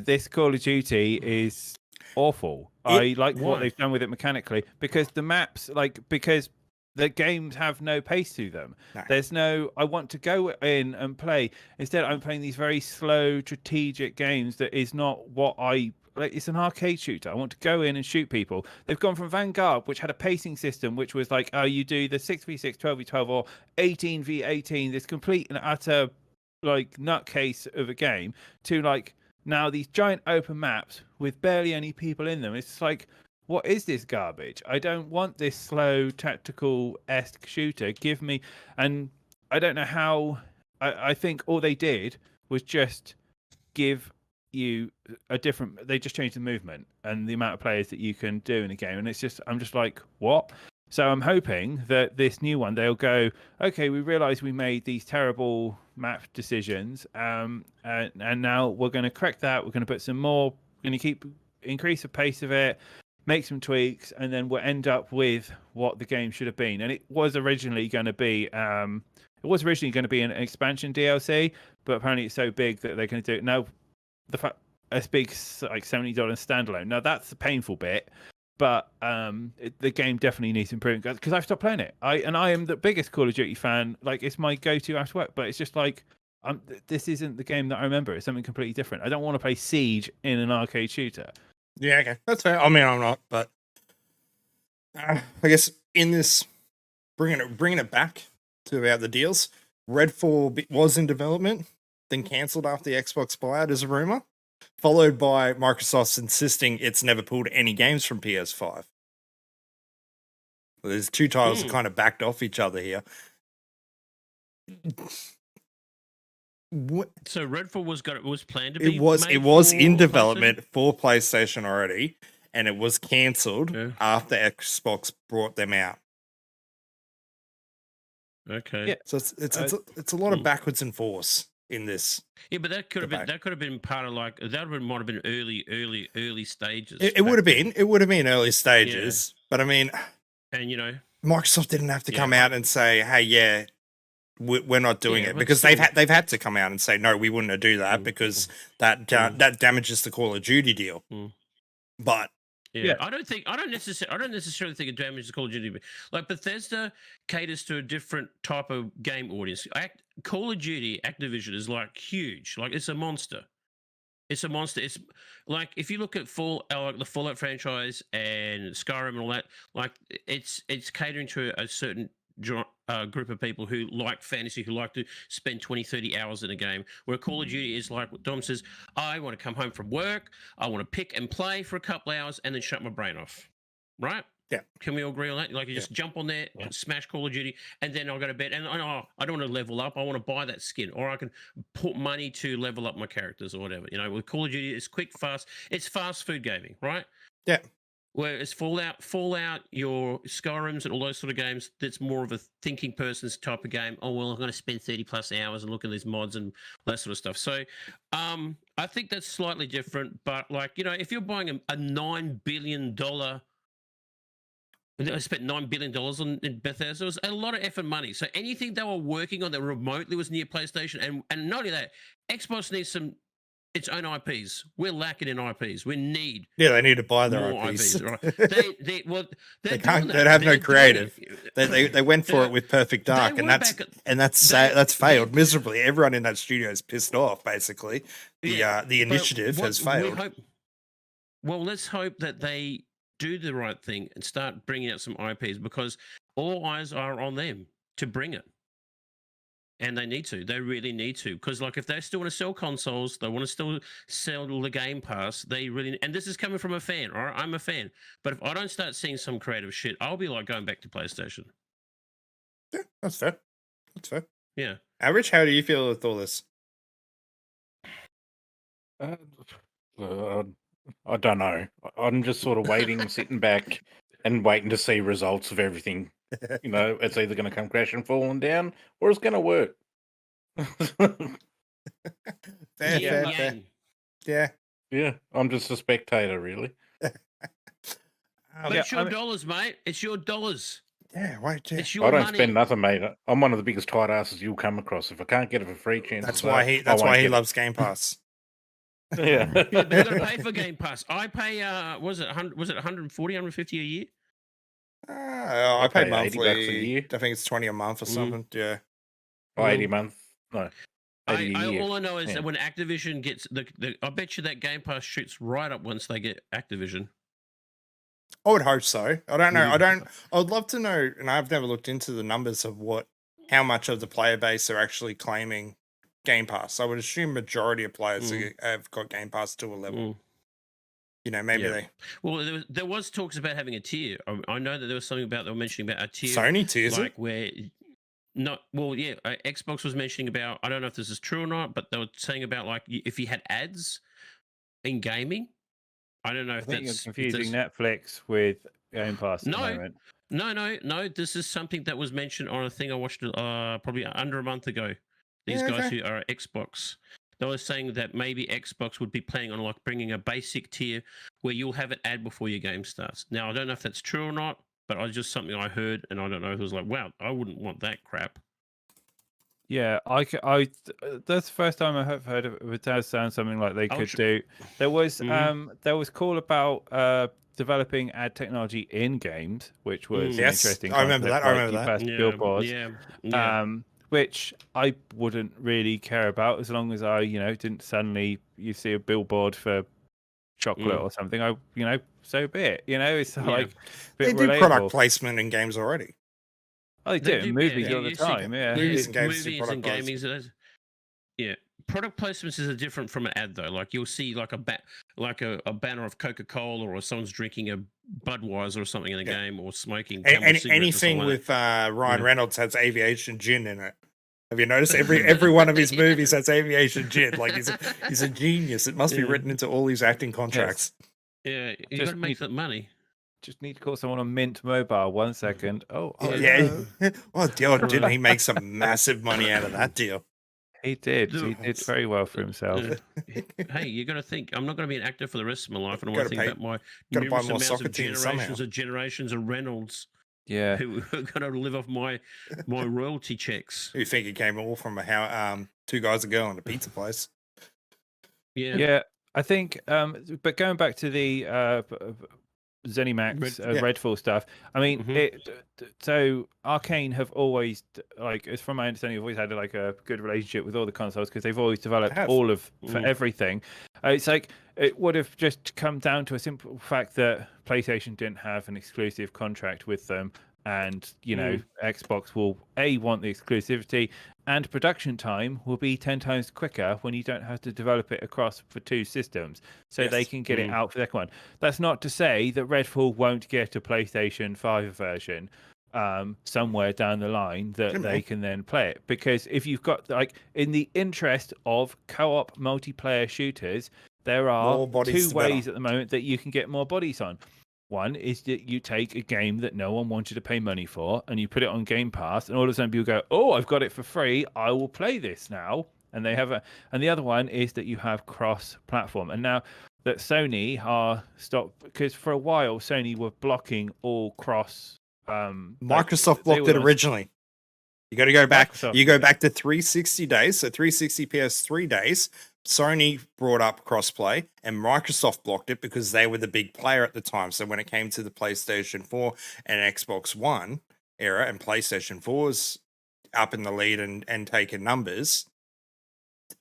this Call of Duty is awful. I like why? what they've done with it mechanically because the maps because the games have no pace to them. No. There's no I want to go in and play. Instead I'm playing these very slow strategic games that is not what I like. It's an arcade shooter. I want to go in and shoot people. They've gone from Vanguard, which had a pacing system, which was like, oh, you do the 6v6, 12v12, or 18v18, this complete and utter like nutcase of a game, to like now these giant open maps with barely any people in them. It's like, what is this garbage? I don't want this slow tactical-esque shooter. Give me, and I don't know how. I think all they did was just give you a different. They just changed the movement and the amount of players that you can do in a game, and it's just I'm just like, what? So I'm hoping that this new one they'll go, okay, we realize we made these terrible map decisions, and now we're going to correct that. We're going to put some more. We're going to increase the pace of it, make some tweaks, and then we'll end up with what the game should have been. And it was originally going to be an expansion DLC, but apparently it's so big that they're going to do it now. The fact it's big, like $70 standalone. Now that's the painful bit, but the game definitely needs improvement because I've stopped playing it. I am the biggest Call of Duty fan. Like it's my go-to after work, but it's just like this isn't the game that I remember. It's something completely different. I don't want to play Siege in an arcade shooter. Yeah, okay. That's fair. I mean, I'm not, but I guess in this, bringing it back to about the deals, Redfall was in development, then cancelled after the Xbox buyout as a rumor, followed by Microsoft's insisting it's never pulled any games from PS5. There's two titles that kind of backed off each other here. So Redfall was planned to be. It was made in for development for PlayStation already, and it was cancelled Yeah. after Xbox brought them out. PlayStation. Okay. Yeah. So it's a lot of backwards and forwards in this. Yeah, but that could have been Debate. part of like that might have been early stages. It would have been early stages, but I mean, And you know, Microsoft didn't have to Yeah. come out and say, "Hey, yeah, we're not doing Yeah, it," but because still- they've had to come out and say, "No, we wouldn't do that because that damages the Call of Duty deal." Mm. But yeah. I don't necessarily think it damages Call of Duty. But like Bethesda caters to a different type of game audience. Call of Duty Activision is like huge. Like it's a monster. It's a monster. It's like if you look at the Fallout franchise and Skyrim and all that, like it's catering to a certain group of people who like fantasy, who like to spend 20, 30 hours in a game, where Call of Duty is like what Dom says, I want to come home from work, I want to pick and play for a couple hours and then shut my brain off. Right? Yeah. Can we all agree on that? Like you just jump on there, smash Call of Duty, and then I'll go to bed. And I don't want to level up. I want to buy that skin, or I can put money to level up my characters or whatever. You know, with Call of Duty, it's quick, fast. It's fast food gaming, right? Yeah. Whereas Fallout, your Skyrims and all those sort of games, that's more of a thinking person's type of game. Oh, well, I'm going to spend 30 plus hours and look at these mods and that sort of stuff. So I think that's slightly different. But like, you know, if you're buying a $9 billion, I spent $9 billion in Bethesda, it was a lot of effort money. So anything they were working on that remotely was near PlayStation. And not only that, Xbox needs some its own IPs. We're lacking in IPs. We need Yeah, they need to buy their more IPs. IPs. Right? They They can't. They have no creative. They went for it with Perfect They Dark, and were that's back at- and that's they- that's failed miserably. Everyone in that studio is pissed off. Basically, the Yeah, the but initiative what has we failed. Well, let's hope that they do the right thing and start bringing out some IPs, because all eyes are on them to bring it. And they need to. They really need to. Because, like, if they still want to sell consoles, they want to still sell the Game Pass, they really... And this is coming from a fan, all right? I'm a fan. But if I don't start seeing some creative shit, I'll be, like, going back to PlayStation. Yeah, that's fair. That's fair. Yeah. Average, how do you feel with all this? I don't know. I'm just sort of waiting, sitting back, and waiting to see results of everything. You know, it's either going to come crashing, falling down, or it's going to work. Fair, Yin fair, fair. yang. Yeah. Yeah, I'm just a spectator, really. But it's your dollars, mate. It's your dollars. Yeah, wait. Yeah. It's your I don't money. spend nothing, mate. I'm one of the biggest tight asses you'll come across. If I can't get it for free, chances That's are why I That's won't why he get it. loves Game Pass. Yeah. Yeah, but you got to pay for Game Pass. I pay, was it 140, 150 a year? I pay pay $80 a monthly. year. I think it's 20 a month or something. Yeah. Oh, 80 a month. No. 80 a year. All I know is Yeah. that when Activision gets I bet you that Game Pass shoots right up once they get Activision. I would hope so. I don't know. Mm. I would love to know, and I've never looked into the numbers of how much of the player base are actually claiming Game Pass. I would assume majority of players have got Game Pass to a level. Mm. You know, maybe Yeah. Well, there was talks about having a tier. I know that there was something about they were mentioning about a tier, Sony tiers like it. where. Xbox was mentioning about. I don't know if this is true or not, but they were saying about like if you had ads in gaming. I don't know I if think you're that's confusing Netflix with Game Pass at the moment. No. This is something that was mentioned on a thing I watched probably under a month ago. These Yeah, guys okay. who are Xbox, they were saying that maybe Xbox would be planning on like bringing a basic tier where you'll have an ad before your game starts. Now I don't know if that's true or not, but it's just something I heard, and I don't know if it was like, wow, I wouldn't want that crap. Yeah, that's the first time I have heard of it. It does sound something like they could tr- do. There was Mhm. call about developing ad technology in games, which was an Yes, interesting I remember concept, that. I like remember you that. pass billboards. Yeah. Which I wouldn't really care about as long as I, didn't suddenly you see a billboard for chocolate or something. So be it. It's like a They bit do relatable. product placement in games already. Oh, they do in movies all the you see- time. Yeah. Movies and games do movies product and gaming. Yeah, product placements is different from an ad though. Like you'll see like a banner of Coca-Cola or someone's drinking a Budweiser or something in a game or smoking Camel cigarettes or Anything something like with Ryan Yeah. Reynolds has aviation gin in it. Have you noticed every one of his movies has aviation gin? Like he's a genius. It must be Yeah. written into all his acting contracts. Yeah, you Just got to make need- that money. Just need to call someone on Mint Mobile. 1 second. Oh, Yeah. no. Well, didn't he make some massive money out of that deal? He did. He Dude. did very well for himself. Hey, you got to think. I'm not going to be an actor for the rest of my life, and I want Gotta to think pay- about my gotta buy numerous more amounts soccer of teams somehow. generations of Reynolds Yeah. who are going to live off my royalty checks. You think it came all from two guys, a girl, and a pizza place? Yeah. Yeah. I think, but going back to the ZeniMax Yeah. Redfall stuff, I mean, Mhm. so Arcane have always, like, as from my understanding, have always had like a good relationship with all the consoles because they've always developed have. all of for Mm. everything. It's like it would have just come down to a simple fact that PlayStation didn't have an exclusive contract with them, and Xbox will want the exclusivity, and production time will be 10 times quicker when you don't have to develop it across for two systems, so they Yes. can get it out for the second one. That's not to say that Redfall won't get a PlayStation 5 version somewhere down the line that It they may. can then play it, because if you've got, like, in the interest of co-op multiplayer shooters, there are More bodies, two the better. ways at the moment that you can get more bodies on. One is that you take a game that no one wanted to pay money for and you put it on Game Pass, and all of a sudden people go, "Oh, I've got it for free. I will play this now." And they have and the other one is that you have cross-platform. And now that Sony are stopped, because for a while Sony were blocking all cross. Microsoft blocked it originally. You got to go back. Microsoft, You go yeah. back to 360 days, so 360 PS3 days. Sony brought up crossplay and Microsoft blocked it because they were the big player at the time. So when it came to the PlayStation 4 and Xbox One era, and PlayStation 4's up in the lead and taking numbers,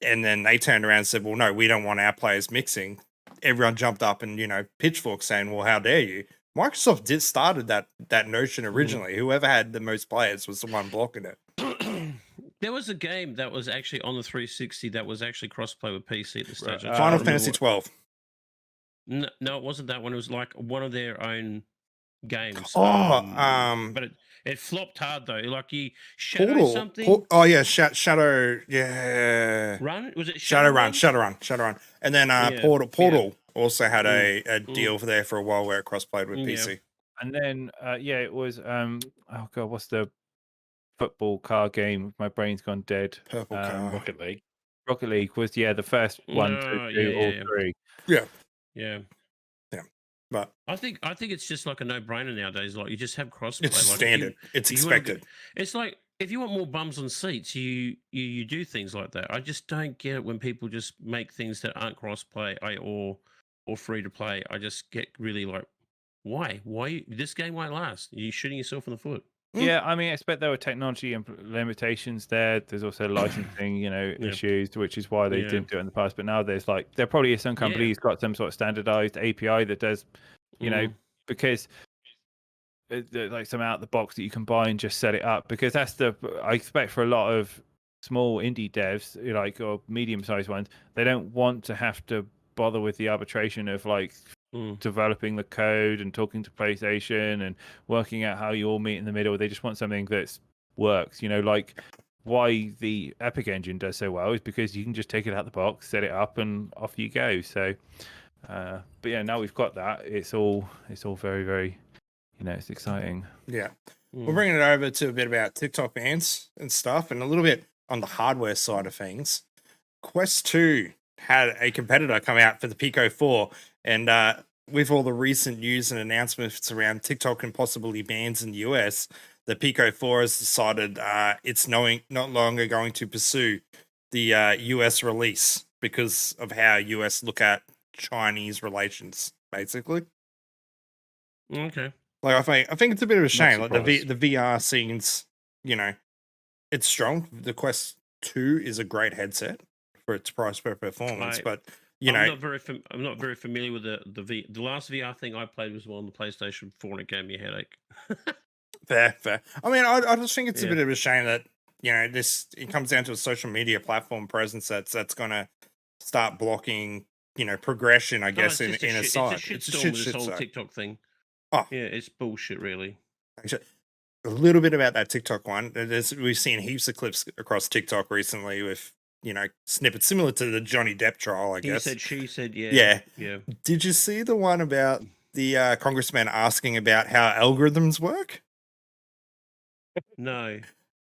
and then they turned around and said, well, no, we don't want our players mixing. Everyone jumped up and, pitchfork saying, well, how dare you? Microsoft started that notion originally. Whoever had the most players was the one blocking it. There was a game that was actually on the 360 that was actually crossplay with PC at the stage. Right. Final Fantasy 12. No, it wasn't that one. It was like one of their own games. But it flopped hard though. Like you Shadow something. Shadow. Yeah. Run? Was it Shadowrun. And then Portal also had a deal there for a while where it cross-played with PC. And then it was oh god, what's the football car game? My brain's gone dead. Purple car. Rocket League was the first one to do all three. Yeah. But I think it's just like a no-brainer nowadays. Like you just have crossplay. It's like standard. It's expected. It's like if you want more bums on seats, you do things like that. I just don't get it when people just make things that aren't crossplay or free to play. I just get really like, why? This game won't last. You're shooting yourself in the foot. Yeah, I mean, I expect there were technology limitations there. There's also licensing, issues, which is why they didn't do it in the past. But now there probably is some company who's got some sort of standardized API that does, because like some out the box that you can buy and just set it up. Because I expect for a lot of small indie devs, or medium sized ones, they don't want to have to bother with the arbitration of developing the code and talking to PlayStation and working out how you all meet in the middle. They just want something that works. Like why the Epic Engine does so well is because you can just take it out the box, set it up, and off you go. So, but yeah, now we've got that. It's all very, very, it's exciting. Yeah, we're bringing it over to a bit about TikTok bans and stuff, and a little bit on the hardware side of things. Quest 2 had a competitor come out for the Pico 4, and with all the recent news and announcements around TikTok and possibly bans in the US, the Pico 4 has decided it's not longer going to pursue the US release because of how US look at Chinese relations, basically. Okay. Like I think it's a bit of a shame. Like the VR scenes, it's strong. The Quest 2 is a great headset for its price per performance, but I'm not very familiar with the last VR thing I played was on the PlayStation 4 and it gave me a headache. Fair. I mean, I just think it's a bit of a shame that it comes down to a social media platform presence that's going to start blocking progression. I guess in a site. It's a shit this whole TikTok thing. Oh yeah, it's bullshit, really. Actually, a little bit about that TikTok one. We've seen heaps of clips across TikTok recently with snippets similar to the Johnny Depp trial, I guess. He said, she said, yeah. Did you see the one about the congressman asking about how algorithms work? No.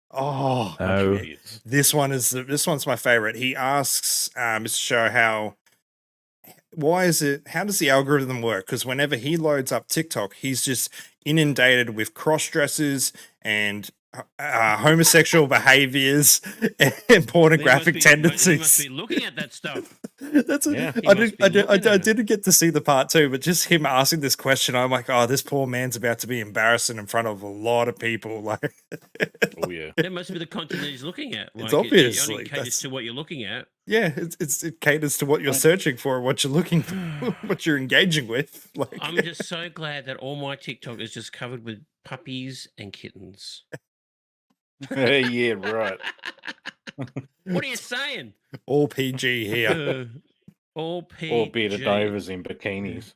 Oh, no. This one's my favorite. He asks Mr. Show how does the algorithm work? Because whenever he loads up TikTok, he's just inundated with cross-dressers and homosexual behaviors and pornographic tendencies. He must be looking at that stuff. I didn't get to see the part 2, but just him asking this question, I'm like, oh, this poor man's about to be embarrassing in front of a lot of people. Like, oh yeah, that must be the content that he's looking at. Like, it's obviously it only caters to what you're looking at. Yeah, it caters to what you're searching for, what you're looking for, what you're engaging with. Like, I'm just so glad that all my TikTok is just covered with puppies and kittens. Yeah, right. What are you saying? All PG here. All PG. All bearded divers in bikinis.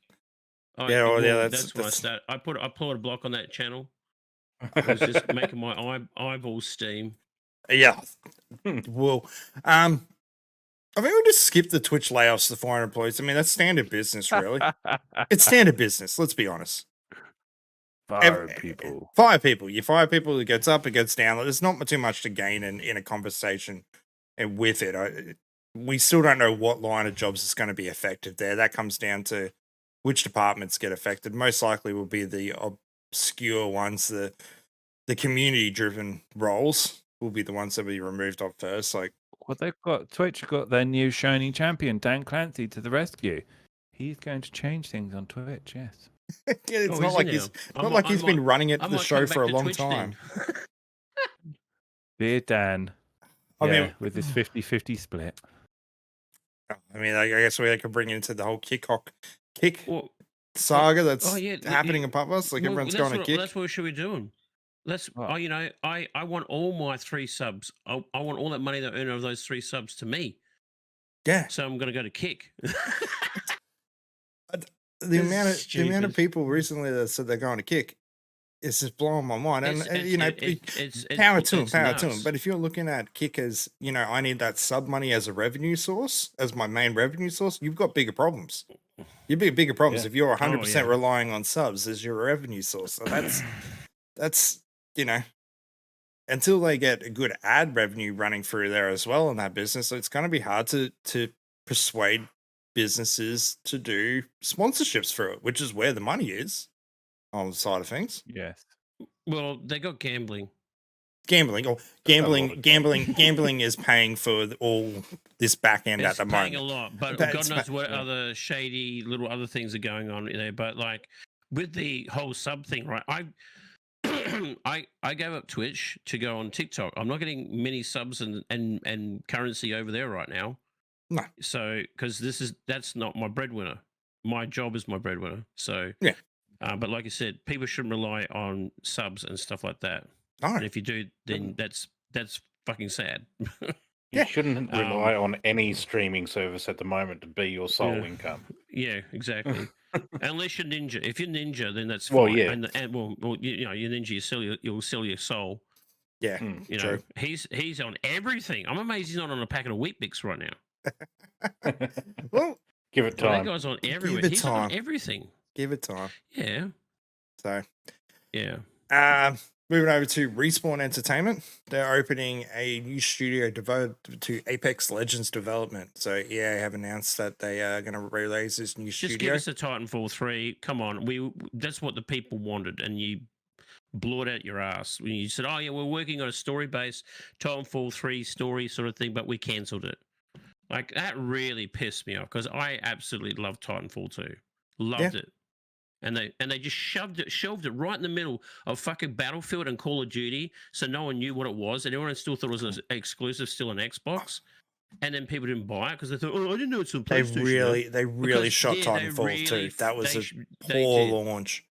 That's why I started. I put a block on that channel. It was just making my eyeballs steam. Yeah. Well, I think we just skip the Twitch layoffs to 400 employees. I mean, that's standard business, really. It's standard business. Let's be honest. Fire people. You fire people. It gets up, it gets down. There's not too much to gain in a conversation and with it. We still don't know what line of jobs is going to be affected there. That comes down to which departments get affected. Most likely will be the obscure ones, the community-driven roles will be the ones that will be removed off first. Like, Well, they've got Twitch got their new shining champion, Dan Clancy, to the rescue. He's going to change things on Twitch. Yes. Yeah, it's Oh, not is he like now? he's I not might- like I he's been might- running it I the might show come for a back to long Twitch then. time. Dear Dan. I yeah, mean- with this 50-50 split. I mean, I guess we could bring it into the whole kick Well, saga that's yeah, happening in Puppets. Like well, everyone's that's going to what, kick. That's what we should be doing. Let's. What? I want all my 3 subs. I want all that money that I earn of those 3 subs to me. Yeah, So I'm going to go to kick. the This amount is of stupid. people recently that said they're going to kick is just blowing my mind. And It's- you know, it's power to them, it's power to them. nuts. But if you're looking at kick as, you know, I need that sub money as a revenue source, as my main revenue source, you've got bigger problems. You've got bigger problems Yeah. if you're 100% yeah. relying on subs as your revenue source. So that's you know, until they get a good ad revenue running through there as well in that business, it's going to be hard to persuade businesses to do sponsorships for it, which is where the money is on the side of things. Yes. Well, they got gambling. Gambling or lot gambling, of gambling is paying for all this back end It's at the paying moment. a lot, but That's God knows pa- what yeah. other shady little other things are going on in there. But like with the whole sub thing, right? I gave up Twitch to go on TikTok. I'm not getting many subs and currency over there right now. No. So because that's not my breadwinner. My job is my breadwinner. So Yeah. But like I said, people shouldn't rely on subs and stuff like that. No, And if you do, then that's fucking sad. Yeah. You shouldn't rely on any streaming service at the moment to be your sole Yeah. income. Yeah, exactly. Unless you're ninja. If you're ninja, then that's fine. Well, yeah. And well, you know, you're ninja. You'll sell your soul. yeah, Mm. You know, true. he's on everything. I'm amazed he's not on a packet of Wheat Bix right now. Well, Give it Well, that time. guy's on everywhere. it He's time. on everything. give it time. Yeah, So, yeah. moving over to Respawn Entertainment, they're opening a new studio devoted to Apex Legends development. So, EA have announced that they are going to release this new Just give studio. us a Titanfall 3. Come on, that's what the people wanted, and you blew it out your ass when you said, "Oh yeah, we're working on a story-based Titanfall 3 story sort of thing," but we cancelled it. Like that really pissed me off because I absolutely loved Titanfall 2, loved it, and they just shelved it right in the middle of fucking Battlefield and Call of Duty, so no one knew what it was, and everyone still thought it was an exclusive, still on Xbox, and then people didn't buy it because they thought, "Oh, I didn't know it's on They PlayStation." really Because, shot yeah, they Titanfall really too. That was they a sh- they poor did. launch.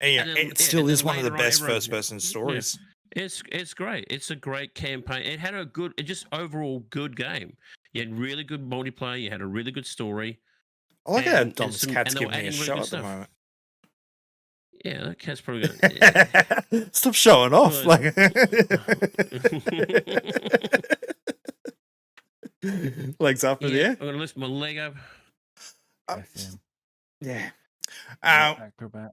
And, you And know, then- it yeah, still and is then one of the later on, best everyone- first-person stories. It's great. It's a great campaign. It had a good, just overall good game. You had really good multiplayer. You had a really good story. I like how and Dom's some- cat's and they were giving me a adding really shot good at the stuff. moment. Yeah, that cat's probably gonna. Stop showing off. Well, Legs up in the yeah, air. I'm gonna lift my leg up. Yes, Yeah. Acrobat.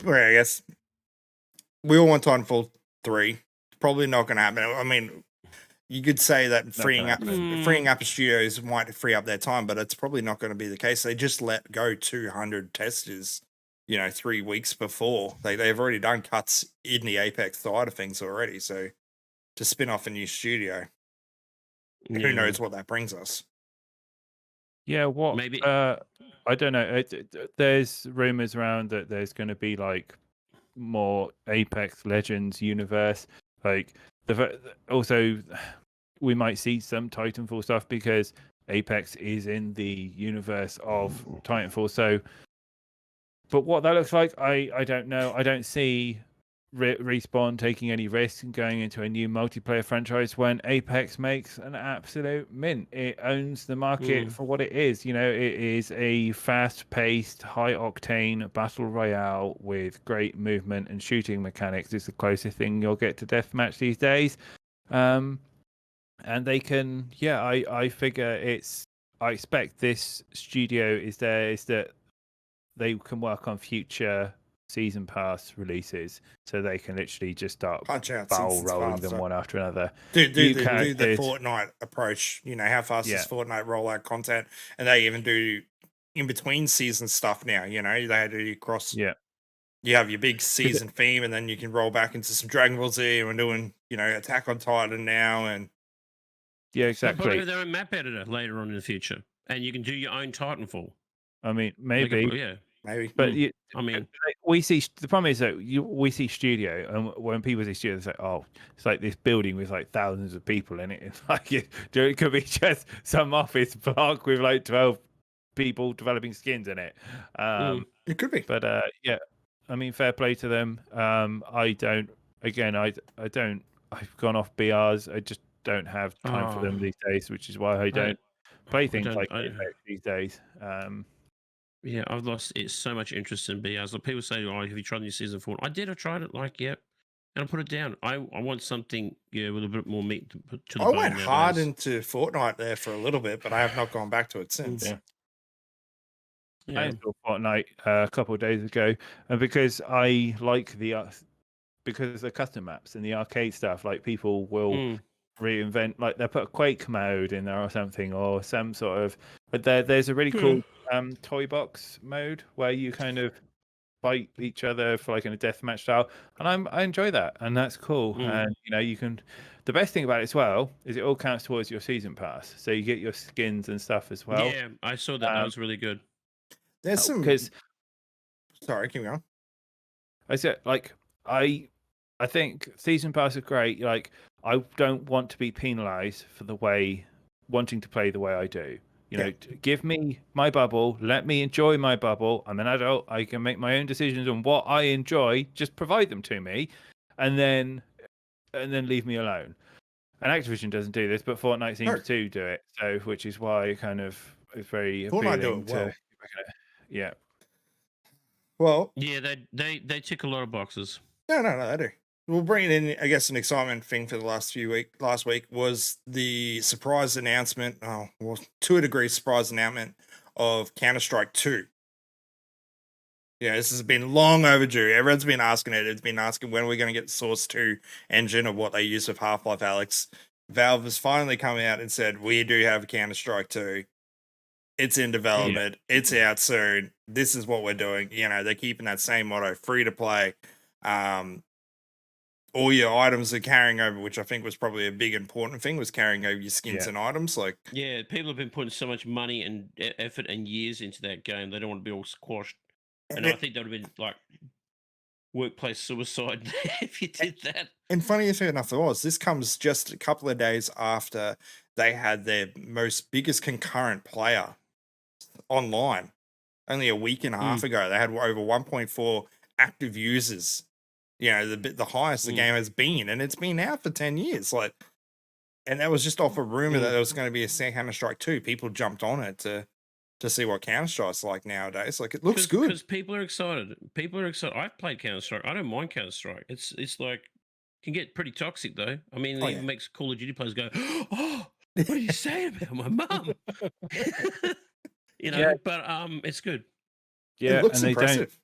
Well, I guess we all want Titanfall 3. Probably not going to happen. I mean, you could say that freeing gonna up happen. freeing up studios might free up their time, but it's probably not going to be the case. They just let go 200 testers, 3 weeks before. They've already done cuts in the Apex side of things already. So to spin off a new studio, who Yeah. knows what that brings us? Yeah, what? Maybe- I don't know. There's rumors around that there's going to be like more Apex Legends universe. Like also, we might see some Titanfall stuff because Apex is in the universe of Titanfall. So, but what that looks like, I don't know. I don't see Respawn taking any risk and going into a new multiplayer franchise when Apex makes an absolute mint. It owns the market for what it is. It is a fast-paced, high-octane battle royale with great movement and shooting mechanics. It's the closest thing you'll get to deathmatch these days. And they can, I figure I expect this studio is that they can work on future season pass releases, so they can literally just start Punch out barrel seasons rolling faster. them one after another. Do New the characters. Fortnite approach. How fast Yeah. does Fortnite roll out content? And they even do in between season stuff now. They do cross. Yeah. You have your big season theme, and then you can roll back into some Dragon Ball Z. And we're doing, Attack on Titan now, and Yeah, But exactly. have their own map editor later on in the future, and you can do your own Titanfall. I mean, They could maybe, put- yeah. Maybe. but Mm. I mean, we see the problem is that we see studio, and when people see studio, it's like, oh, it's like this building with like thousands of people in it. It's like it could be just some office block with like 12 people developing skins in it. It could be. But yeah, I mean, fair play to them. I don't. Again, I don't. I've gone off BRs. I just don't have time for them these days, which is why I don't play things don't- like I- Apex these days. yeah, I've lost so much interest in BRs. Like people say, "Oh, have you tried new season 4?" I did. I tried it. Like, yeah, and I put it down. I want something, with a bit more meat to put to the I bone. went hard nowadays. into Fortnite there for a little bit, but I have not gone back to it since. Yeah. I Yeah. installed Fortnite a couple of days ago, and because I like because the custom maps and the arcade stuff, like people will Mm. reinvent, like they put a Quake mode in there or something, or some sort of. But there's a really cool toy box mode where you kind of fight each other for like in a deathmatch style, and I enjoy that, and that's cool. And you can. The best thing about it as well is it all counts towards your season pass, so you get your skins and stuff as well. Yeah, I saw that. That was really good. There's some. Because Sorry, keep going. I said, like, I think season pass are great. Like, I don't want to be penalised for wanting to play the way I do. You know, give me my bubble. Let me enjoy my bubble. I'm an adult. I can make my own decisions on what I enjoy. Just provide them to me, and then leave me alone. And Activision doesn't do this, but Fortnite seems to do it. So, which is why kind of it's very Fortnite do appealing it well. to. Yeah. Well, Yeah, they tick a lot of boxes. no, they do. We'll bring it in. I guess an excitement thing for the last week was the surprise announcement. Oh, well, to a degree, surprise announcement of Counter-Strike 2. Yeah, this has been long overdue. Everyone's been asking it. It's been asking when we're going to get the Source 2 engine of what they use with Half-Life Alyx. Valve has finally come out and said, we do have Counter-Strike 2. It's in development. It's out soon. This is what we're doing. You know, they're keeping that same motto, free to play. All your items are carrying over, which I think was probably a big important thing, was carrying over your skins and items. Like, yeah, people have been putting so much money and effort and years into that game. They don't want to be all squashed. And I think that would have been like workplace suicide if you did that. And funny enough, this comes just a couple of days after they had their biggest concurrent player online. Only a week and a half ago, they had over 1.4 active users. You know, the highest the game has been, and it's been out for 10 years. Like, and that was just off a rumor that there was going to be a Counter-Strike 2. People jumped on it to see what Counter-Strike's like nowadays. Like, it looks good because people are excited. People are excited. I've played Counter-Strike. I don't mind Counter-Strike. It's like can get pretty toxic though. I mean, it even makes Call of Duty players go, "Oh, what are you saying about my mum?" You know, but it's good. Yeah, it looks and they impressive.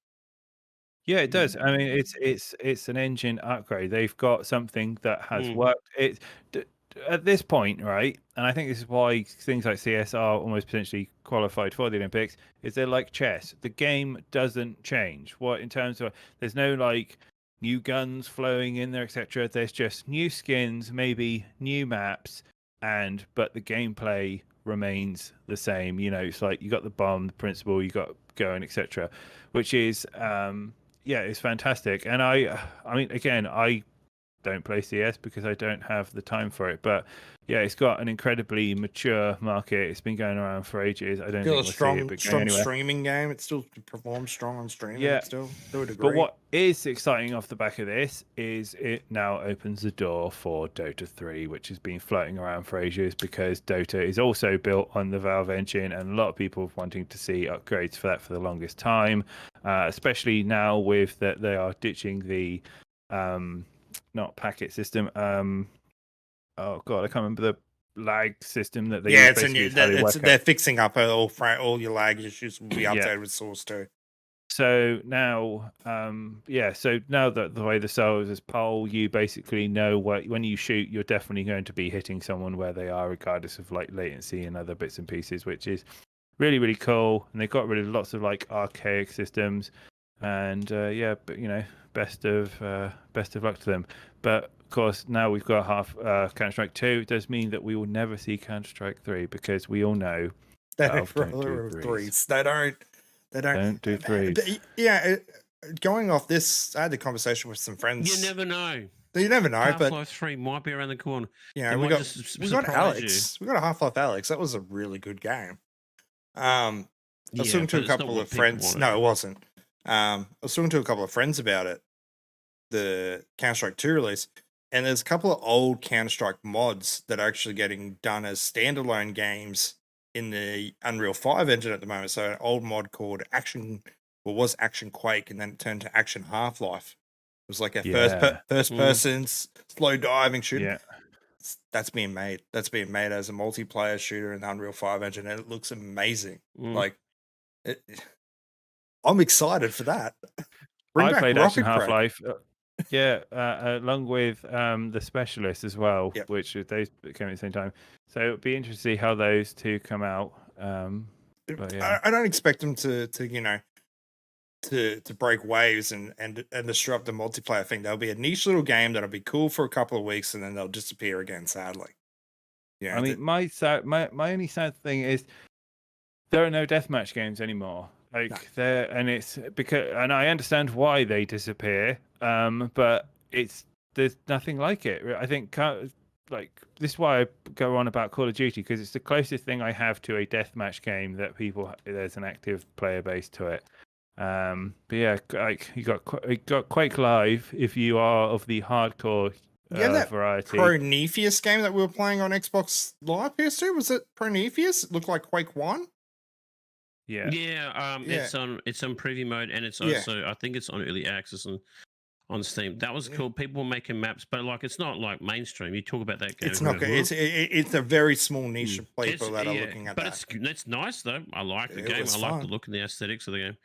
Yeah, it does. I mean, it's an engine upgrade. They've got something that has worked. At this point, right? And I think this is why things like CS are almost potentially qualified for the Olympics. Is they're like chess. The game doesn't change. What in terms of there's no like new guns flowing in there, etc. There's just new skins, maybe new maps, but the gameplay remains the same. You know, it's like you got the bomb, the principle, you got going, etc. Which is it's fantastic. And I mean, again, I don't play CS because I don't have the time for it. But yeah, it's got an incredibly mature market. It's been going around for ages. I don't think we'll see it, but strong streaming game. It still performs strong on streaming. Yeah, still to a degree. But what is exciting off the back of this is it now opens the door for Dota 3, which has been floating around for ages because Dota is also built on the Valve engine, and a lot of people wanting to see upgrades for that for the longest time, especially now with that they are ditching the not packet system. Oh god, I can't remember the lag system that they use. It's a new. They're fixing up all your lag issues will be updated with Source 2. So now, so now that the way the servers is poll, you basically know when you shoot, you're definitely going to be hitting someone where they are, regardless of like latency and other bits and pieces, which is really, really cool. And they've got rid of lots of like archaic systems, and but you know, best of luck to them. But of course, now we've got half Counter-Strike 2. It does mean that we will never see Counter-Strike 3 because we all know They Valve don't don't do roll threes. threes. They don't do threes. But yeah, going off this, I had a conversation with some friends. You never know. You never know, but Half-Life 3 might be around the corner. you They know, might just we got surprise Alex. We got a Half-Life Alex. That was a really good game. I was Yeah, talking to but a it's not couple what of people friends. wanted. No, it wasn't. I was talking to a couple of friends about it, the Counter-Strike 2 release, and there's a couple of old Counter-Strike mods that are actually getting done as standalone games in the Unreal 5 engine at the moment. So an old mod called Action, was Action Quake, and then it turned to Action Half-Life. It was like a Yeah. first person slow diving shooter. Yeah. That's being made. That's being made as a multiplayer shooter in the Unreal 5 engine, and it looks amazing. Like, I'm excited for that. Bring I back played Rocket Action Crack. Half-Life. Along with the Specialist as well, Yep. which those came at the same time. So it'd be interesting to see how those two come out. But yeah. I don't expect them to break waves and disrupt the multiplayer thing. There'll be a niche little game that'll be cool for a couple of weeks, and then they'll disappear again. Sadly, yeah. I mean, my only sad thing is there are no deathmatch games anymore. Like it's because, and I understand why they disappear. But there's nothing like it. I think like this is why I go on about Call of Duty, because it's the closest thing I have to a deathmatch game that there's an active player base to it. But yeah, like you got Quake Live if you are of the hardcore that variety. Prometheus game that we were playing on Xbox Live PS2, was it Prometheus? It looked like Quake 1. Yeah. It's on preview mode, and it's also I think it's on early access on Steam. That was cool. People were making maps, but like it's not like mainstream. You talk about that game. It's not good. It's a very small niche of people that are looking at but that. But it's nice though. I like the It game. was I like fun. the look and the aesthetics of the game.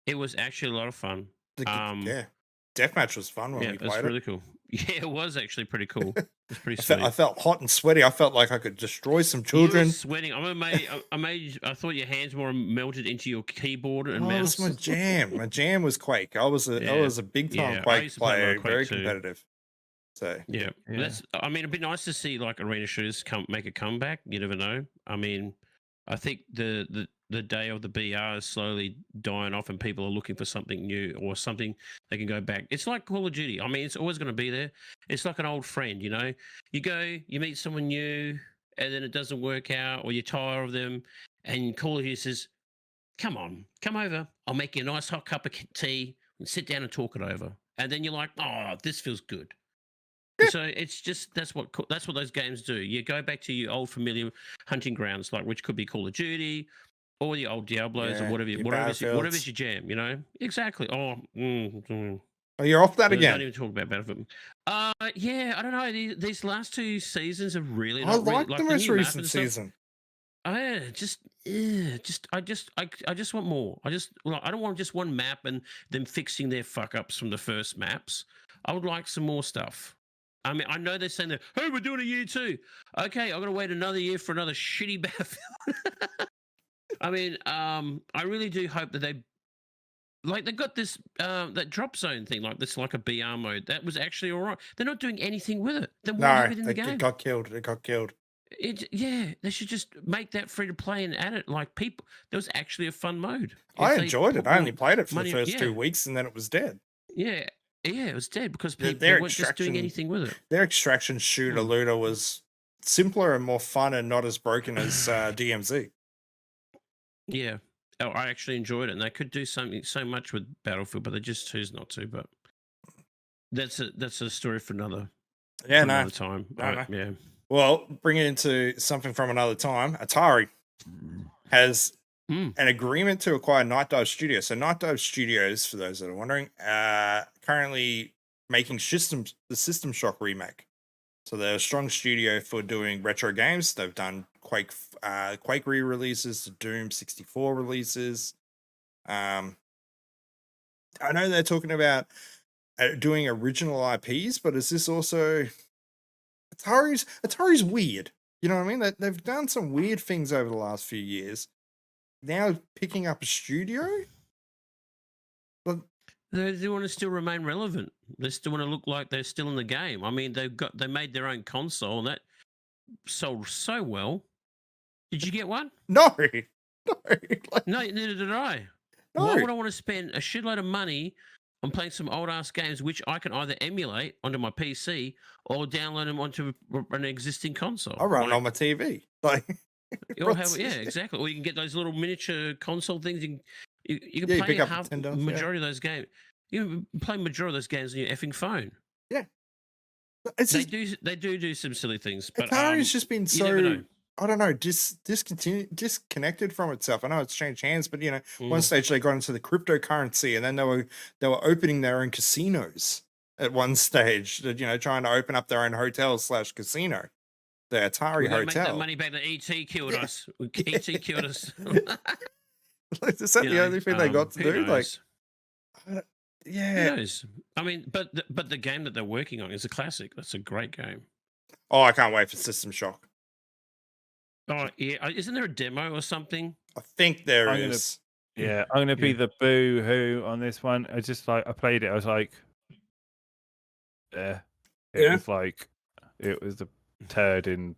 It was actually a lot of fun. Deathmatch was fun when we it played was it. really cool. Yeah, it was actually pretty cool. It was pretty I sweet. felt hot and sweaty. I felt like I could destroy some children. You were sweating. I thought your hands were melted into your keyboard and That mouse. was my jam. My jam was Quake. I was a big time Quake player, very competitive. So yeah. It'd be nice to see like arena shooters make a comeback. You never know. I mean, I think the day of the BR is slowly dying off, and people are looking for something new or something they can go back. It's like Call of Duty. I mean, it's always going to be there. It's like an old friend, you know. You go, you meet someone new, and then it doesn't work out, or you're tired of them, and Call of Duty says, "Come on, come over. I'll make you a nice hot cup of tea and sit down and talk it over." And then you're like, "Oh, this feels good." So it's just that's what those games do. You go back to your old familiar hunting grounds, like which could be Call of Duty, or the old Diablos, or whatever's your jam. You know exactly. Oh, you're off that again. Don't even talk about Battlefield. Yeah, I don't know. These last two seasons have really. I like the most recent season. I just want more. I don't want just one map and them fixing their fuck ups from the first maps. I would like some more stuff. I mean, I know they're saying that, hey, we're doing a year 2. Okay, I've got to wait another year for another shitty Battlefield. I mean, I really do hope that they got this that drop zone thing, like this, like a BR mode. That was actually all right. They're not doing anything with it. Then why have it in the game? It got killed. It got killed. They should just make that free to play and add it. Like people, there was actually a fun mode. I enjoyed it. I only played it for the first 2 weeks, and then it was dead. Yeah, it was dead because people weren't just doing anything with it. Their extraction shooter looter was simpler and more fun, and not as broken as DMZ. Yeah, I actually enjoyed it, and they could do something so much with Battlefield, but they just choose not to. But that's a story for another. Another time. No. Yeah. Well, bring it into something from another time. Atari has an agreement to acquire Night Dive Studios. So Night Dive Studios, for those that are wondering, currently making the System Shock remake. So they're a strong studio for doing retro games. They've done Quake re-releases, Doom 64 releases. I know they're talking about doing original IPs, but is this also... Atari's weird. You know what I mean? They've done some weird things over the last few years. Now picking up a studio? They want to still remain relevant. They still want to look like they're still in the game. I mean, they made their own console and that sold so well. Did you get one? No, no, like, No, neither did I. no. Why would I want to spend a shitload of money on playing some old ass games which I can either emulate onto my PC or download them onto an existing console? I run it Like, on my TV. Like, or have, yeah, exactly. Or you can get those little miniature console things. You can Yeah, you play pick up half $10, yeah. majority of those games. You can play majority of those games on your effing phone. It's They just do some silly things, but Atari's just been you never so, know. I don't know, disconnected from itself. I know it's changed hands, but one Mm. stage they got into the cryptocurrency, and then they were opening their own casinos at one stage. Trying to open up their own hotel/casino, the Atari We gotta make that Hotel. money back that ET killed Yeah. us. ET killed us. Like, is that You the know, only thing they got to who do? Like, knows? Who yeah. knows? I mean, but the game that they're working on is a classic. That's a great game. Oh, I can't wait for System Shock. Oh yeah, isn't there a demo or something? I think there I'm gonna- is. Yeah, I'm gonna be Yeah. the boo hoo on this one. I played it. I was like, it Yeah. was like, it was a turd in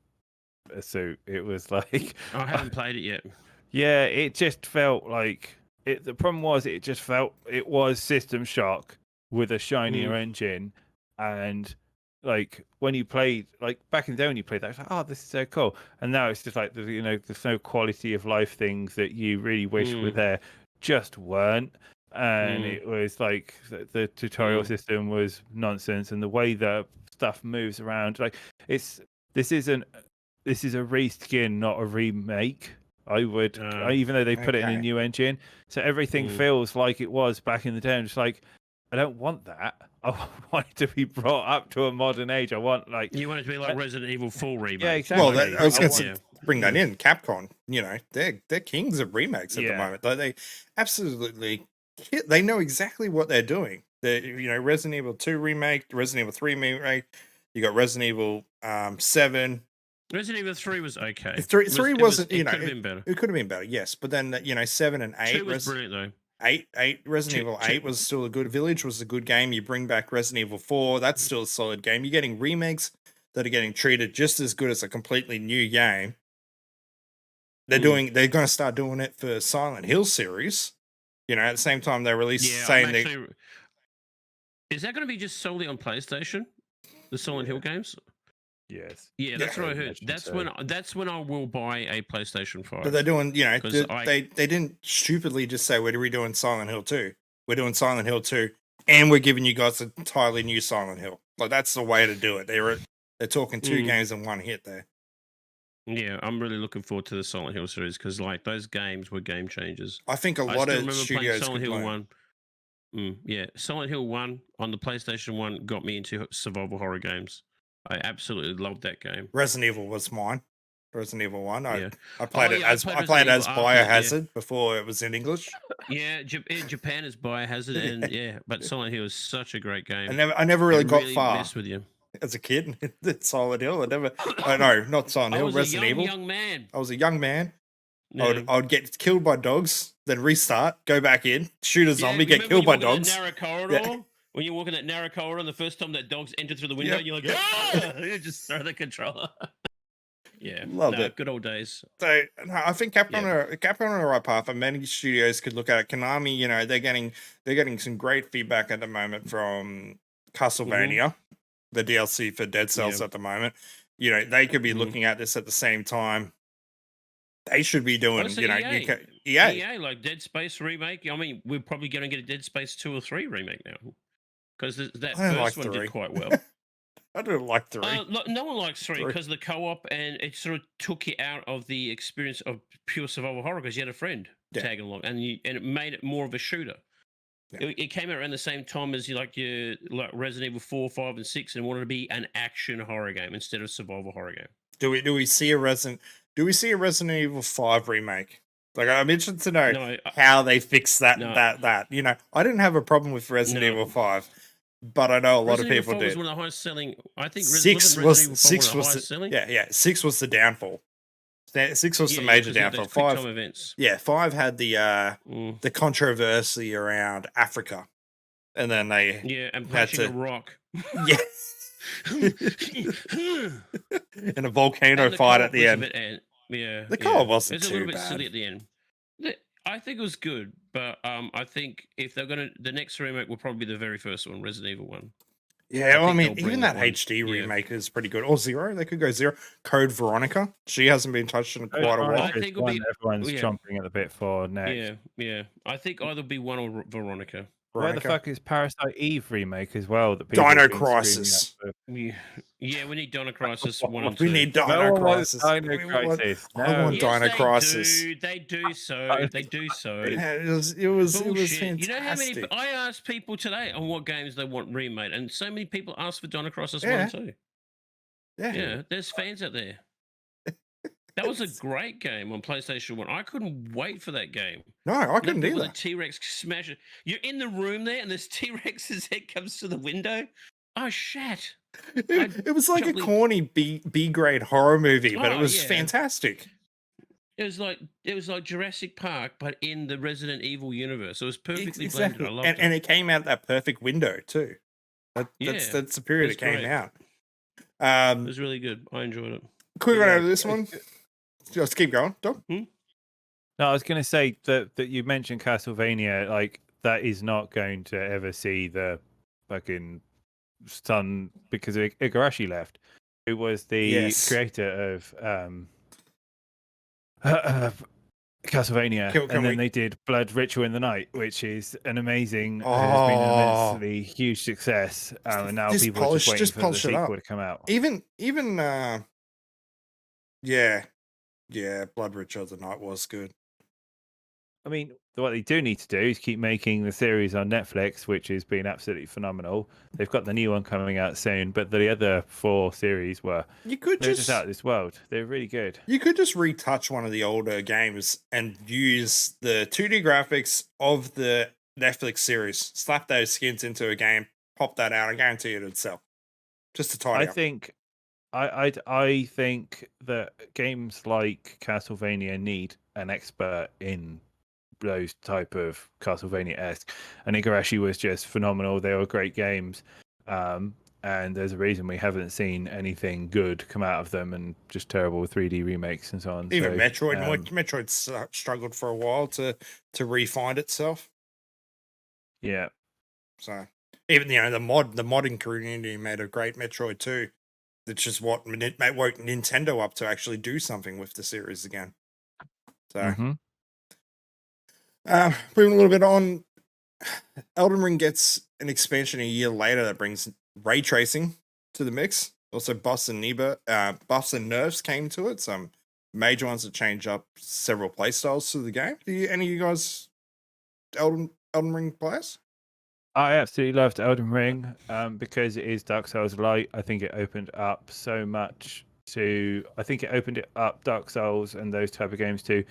a suit. It was like, I haven't played it yet. yeah, it just felt like it. The problem was, it just felt it was System Shock with a shinier engine, and like when you played, like back in the day when you played that, it's like, oh, this is so cool. And now it's just like there's no quality of life things that you really wish were there, just weren't. And it was like the tutorial system was nonsense, and the way that stuff moves around, like this is a reskin, not a remake. I would, even though they put it in a Okay. new engine, so everything feels like it was back in the day. I'm just like, I don't want that. I want it to be brought up to a modern age. I want You want it to be like Resident Evil 4 remake. yeah, exactly. Well, I was going to Yeah. bring that in. Capcom, they're kings of remakes at the Yeah. moment. They absolutely they know exactly what they're doing. Resident Evil 2 remake, Resident Evil 3 remake. You got Resident Evil 7. Resident Evil 3 was okay. Three wasn't, It could have been better. It could have been better, yes. But then 7 and 8. 2 was brilliant though. 8 Resident Evil 8 was still a good. Village was a good game. You bring back Resident Evil 4, that's still a solid game. You're getting remakes that are getting treated just as good as a completely new game. They're going to start doing it for Silent Hill series. At the same time they release saying is that going to be just solely on PlayStation? The Silent Hill games? yes. Yeah, that's what I heard. imagine That's so. that's when I will buy a PlayStation 5. But they're doing, 'Cause they didn't stupidly just say we're redoing Silent Hill 2. We're doing Silent Hill 2 and we're giving you guys an entirely new Silent Hill. Like that's the way to do it. They're talking two games in one hit there. Yeah, I'm really looking forward to the Silent Hill series because like those games were game changers. I think a I lot still of remember playing studios Silent could Hill learn. 1. Yeah, Silent Hill 1 on the PlayStation 1 got me into survival horror games. I absolutely loved that game. Resident Evil was mine. Resident Evil 1. Yeah. I played it yeah, I as played I played it Resident as Evil after that, yeah. Biohazard before it was in English. Yeah, in Japan is Biohazard, and yeah, but Silent Hill is such a great game. I never really It got far messed with you. as a kid. Silent Hill. Not Silent I Hill. was Resident a Evil. young man. I was a young man. Yeah. I would get killed by dogs, then restart, go back in, shoot a zombie, Yeah, get remember killed by when you walk in dogs. that narrow corridor? When you walk in that narrow corridor, and the first time that dog's entered through the window, Yep. you're like, ah! You just throw the controller. Yeah, Loved it. Good old days. So no, I think Capcom are on the right path, and many studios could look at it. Konami, they're getting some great feedback at the moment from Castlevania, the DLC for Dead Cells at the moment. They could be looking at this at the same time. They should be doing, Honestly, EA. EA, like Dead Space remake. I mean, we're probably going to get a Dead Space 2 or 3 remake now because that I don't first like one 3. did quite well. I don't like 3. No one likes 3 3. because of the co-op, and it sort of took you out of the experience of pure survival horror because you had a friend tagging along, and it made it more of a shooter. Yeah. It came out around the same time as your Resident Evil 4, 5, and 6, and wanted to be an action horror game instead of survival horror game. Do we see a Resident Evil 5 remake? Like, I'm interested to know how they fix that. No. That I didn't have a problem with Resident No. Evil 5, but I know a lot Resident of Evil people 4 did. was one of the highest selling. I think 6 Resident was Evil 4 6 one of was the highest selling. yeah 6 was the downfall. 6 was the Yeah, major 'cause you had downfall. those quick 5 time events. Yeah, 5 had the controversy around Africa and then they Yeah, and had punching a to rock. yeah in a volcano And the fight co-op at the was a end. bit yeah, The yeah. co-op wasn't It was a too little bit silly bad. at the end. I think it was good, but I think if they're gonna, the next remake will probably be the very first one, Resident Evil 1. Yeah, well, I think mean, they'll bring even that that one. HD Yeah. remake is pretty good. Or Zero, they could go Zero. Code Veronica, she hasn't been touched in quite a while. I think it'll be- everyone's yeah. chomping at the bit for next. Yeah. I think either be one or Veronica. Where the Veronica. fuck is Parasite Eve remake as well? That people Dino have been screaming Crisis. at for- Yeah, we need Dino Crisis 1 and 2. We need No Dino one wants Crisis. Dino We want- Crisis. I want No. Dino Yes, Crisis. They do so. They do so. Yeah, it was Bullshit. fantastic. You know how many? I asked people today on what games they want remade, and so many people asked for Dino Crisis 1 and 2. Yeah, there's fans out there. That was a great game on PlayStation 1. I couldn't wait for that game. No, I couldn't The either. T-Rex smash it. You're in the room there, and this T-Rex's head comes to the window. Oh shit! It was like a totally- corny B grade horror movie, but it Oh, was yeah. fantastic. It was like Jurassic Park, but in the Resident Evil universe. It was perfectly Exactly. blended. I loved And it. it came out that perfect window too. Yeah, That's the period it it's came great. out. It was really good. I enjoyed it. Quick one Yeah, over this one. Just keep going, Dom. No, I was going to say that you mentioned Castlevania, like that is not going to ever see the fucking sun because Igarashi left, who was the Yes. creator of Castlevania, Can and then we- they did Blood Ritual in the Night, which is an amazing, has been an immensely huge success, and now Just people are polish- just waiting just for the polish it up. sequel to come out. Even yeah, Blood Ritual of the Night was good. I mean, what they do need to do is keep making the series on Netflix, which has been absolutely phenomenal. They've got the new one coming out soon, but the other 4 series they're just out of this world. They're really good. You could just retouch one of the older games and use the 2D graphics of the Netflix series, slap those skins into a game, pop that out, I guarantee it'd sell. Just to tidy I up. think, I think that games like Castlevania need an expert in those type of Castlevania-esque, and Igarashi was just phenomenal. They were great games, and there's a reason we haven't seen anything good come out of them, and just terrible 3D remakes and so on. Even So, Metroid, Metroid struggled for a while to re-find itself. yeah, So even the modding community made a great Metroid too. Which is what woke Nintendo up to actually do something with the series again. So mhm. moving a little bit on, Elden Ring gets an expansion a year later that brings ray tracing to the mix. Also, buffs and nerfs came to it. Some major ones that change up several playstyles to the game. Any of you guys Elden Ring players? I absolutely loved Elden Ring because it is Dark Souls light. I think it opened up so much I think it opened it up, Dark Souls and those type of games, to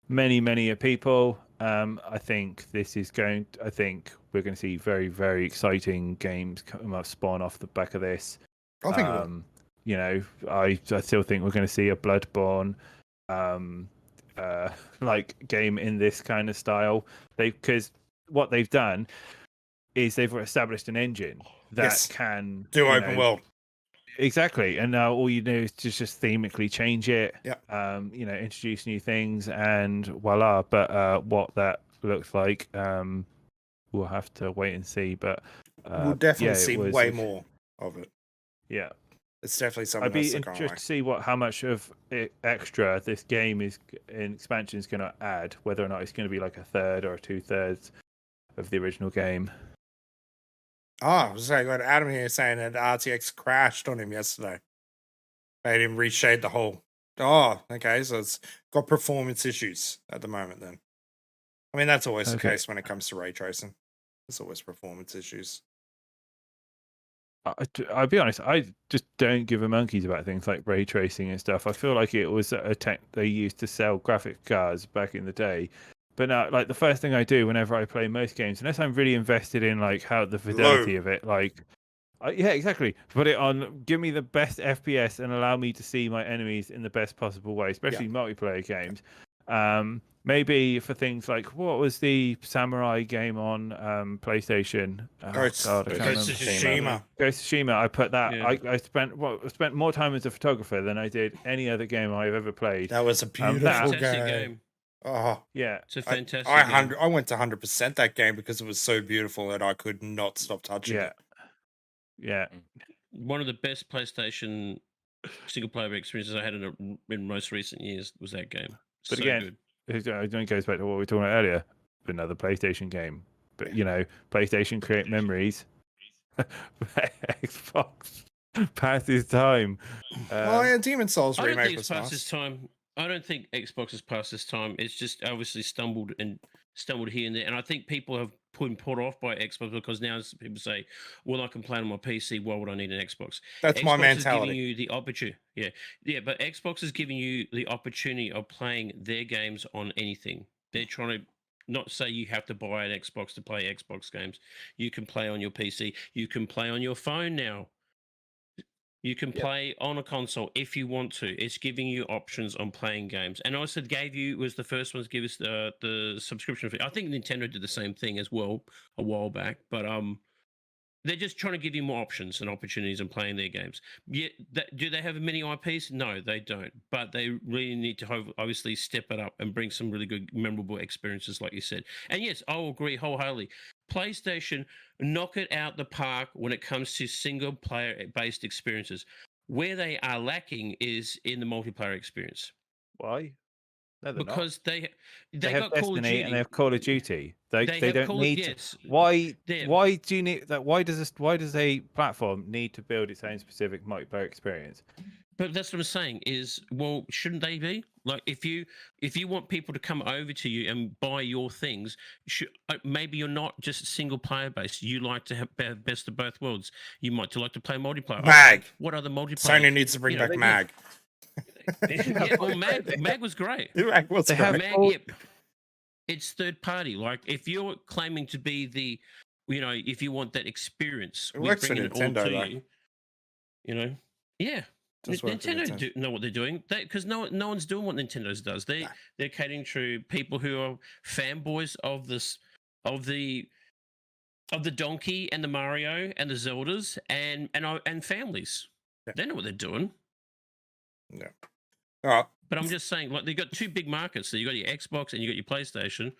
many people. I think I think we're going to see very, very exciting games come up, spawn off the back of this. I think it will. You know, I still think we're going to see a Bloodborne like game in this kind of style. Because what they've done is they've established an engine that Yes. can Do open world. Exactly, and now all you do is just themically change it. Yeah. You know, introduce new things, and voila. But what that looks like, we'll have to wait and see. But We'll definitely yeah, see it was- way more of it. Yeah, It's definitely something I'd be that's interested to see how much of extra this game is in expansion is going to add. Whether or not it's going to be like a third or 2/3 of the original game. Oh, I was saying, got Adam here saying that RTX crashed on him yesterday. Made him reshade the whole. Oh, okay. So it's got performance issues at the moment then. I mean, that's always the Okay. case when it comes to ray tracing. There's always performance issues. I'll be honest, I just don't give a monkeys about things like ray tracing and stuff. I feel like it was a tech they used to sell graphic cards back in the day. But now, like, the first thing I do whenever I play most games, unless I'm really invested in like how the fidelity of it, like, yeah, exactly. Put it on, give me the best FPS and allow me to see my enemies in the best possible way, especially multiplayer games. maybe for things like what was the samurai game on PlayStation? Oh, Ghost God, I Ghost can't Ghost of remember. Tsushima. Ghost of Tsushima. I put that. Yeah. I spent more time as a photographer than I did any other game I've ever played. That was a beautiful Fantastic game. game. Oh, Yeah, It's a I fantastic game. I went to 100% that game because it was so beautiful that I could not stop touching yeah, it. yeah. One of the best PlayStation single player experiences I had in most recent years was that game. But So again, good. it only goes back to what we were talking about earlier. Another PlayStation game, but PlayStation create memories. Xbox passes time. Oh yeah, Demon Souls I don't remake think it's was past its nice. time. I don't think Xbox has passed its time. It's just obviously stumbled here and there. And I think people have been put off by Xbox because now people say, well, I can play on my PC. Why would I need an Xbox? That's my Xbox is giving mentality. you the opportunity. Yeah. But Xbox is giving you the opportunity of playing their games on anything. They're trying to not say you have to buy an Xbox to play Xbox games. You can play on your PC. You can play on your phone now. You can Yep. play on a console if you want to. It's giving you options on playing games. And also was the first ones to give us the subscription fee. I think Nintendo did the same thing as well a while back, but they're just trying to give you more options and opportunities in playing their games. Yeah, do they have many IPs? No, they don't. But they really need to obviously step it up and bring some really good, memorable experiences, like you said. And yes, I will agree wholeheartedly. PlayStation, knock it out the park when it comes to single player based experiences. Where they are lacking is in the multiplayer experience. Why? No, they're not. Because they They have got Call of Destiny Duty. and they have Call of Duty. They have don't Call of- need. yes. Why? They- Why do you need that? Why does a platform need to build its own specific multiplayer experience? But that's what I'm saying is, well, shouldn't they be? Like, if you want people to come over to you and buy your things, maybe you're not just single player based. You like to have best of both worlds. You might like to play multiplayer. Mag. Okay, what other multiplayer? Sony needs to bring back Mag. Yeah, well, Mag was great. Mag was They have great. Mag, yeah, it's third party. Like, if you're claiming to be the, if you want that experience, It we works for bring it all Nintendo, to though. you. Yeah. Does work for Nintendo know what they're doing because no one's doing what Nintendo does. They're catering to people who are fanboys of the Donkey and the Mario and the Zeldas and families. Yeah. They know what they're doing. Yeah. All right. But I'm just saying, like, they've got two big markets. So you got your Xbox and you got your PlayStation,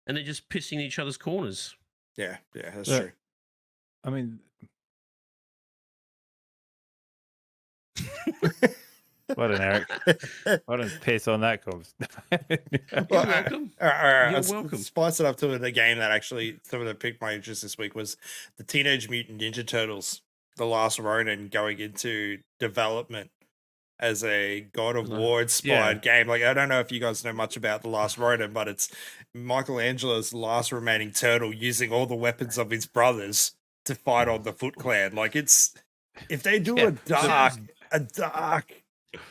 and they're just pissing each other's corners. Yeah, that's Look, true. I mean, well done, Eric. Well done, piss on that, Cobbs. You're Well, welcome. All right. You're Let's welcome. spice it up to the game that actually some of that piqued my interest this week was the Teenage Mutant Ninja Turtles: The Last Ronin going into development as a God of War inspired game. Like, I don't know if you guys know much about The Last Ronin, but it's Michelangelo's last remaining turtle using all the weapons of his brothers to fight on the Foot Clan. Like, it's if they do a dark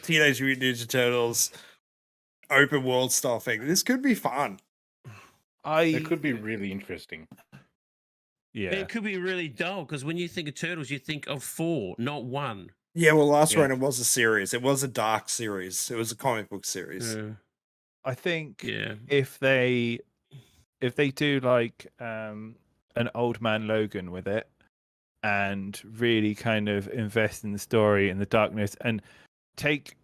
Teenage Mutant Ninja Turtles open world style thing, this could be fun. It could be really interesting. Yeah. It could be really dull because when you think of Turtles, you think of 4, not 1. Yeah, well, Last Ronin was a series. It was a dark series. It was a comic book series. I think Yeah. if they do like an Old Man Logan with it and really kind of invest in the story and the darkness and take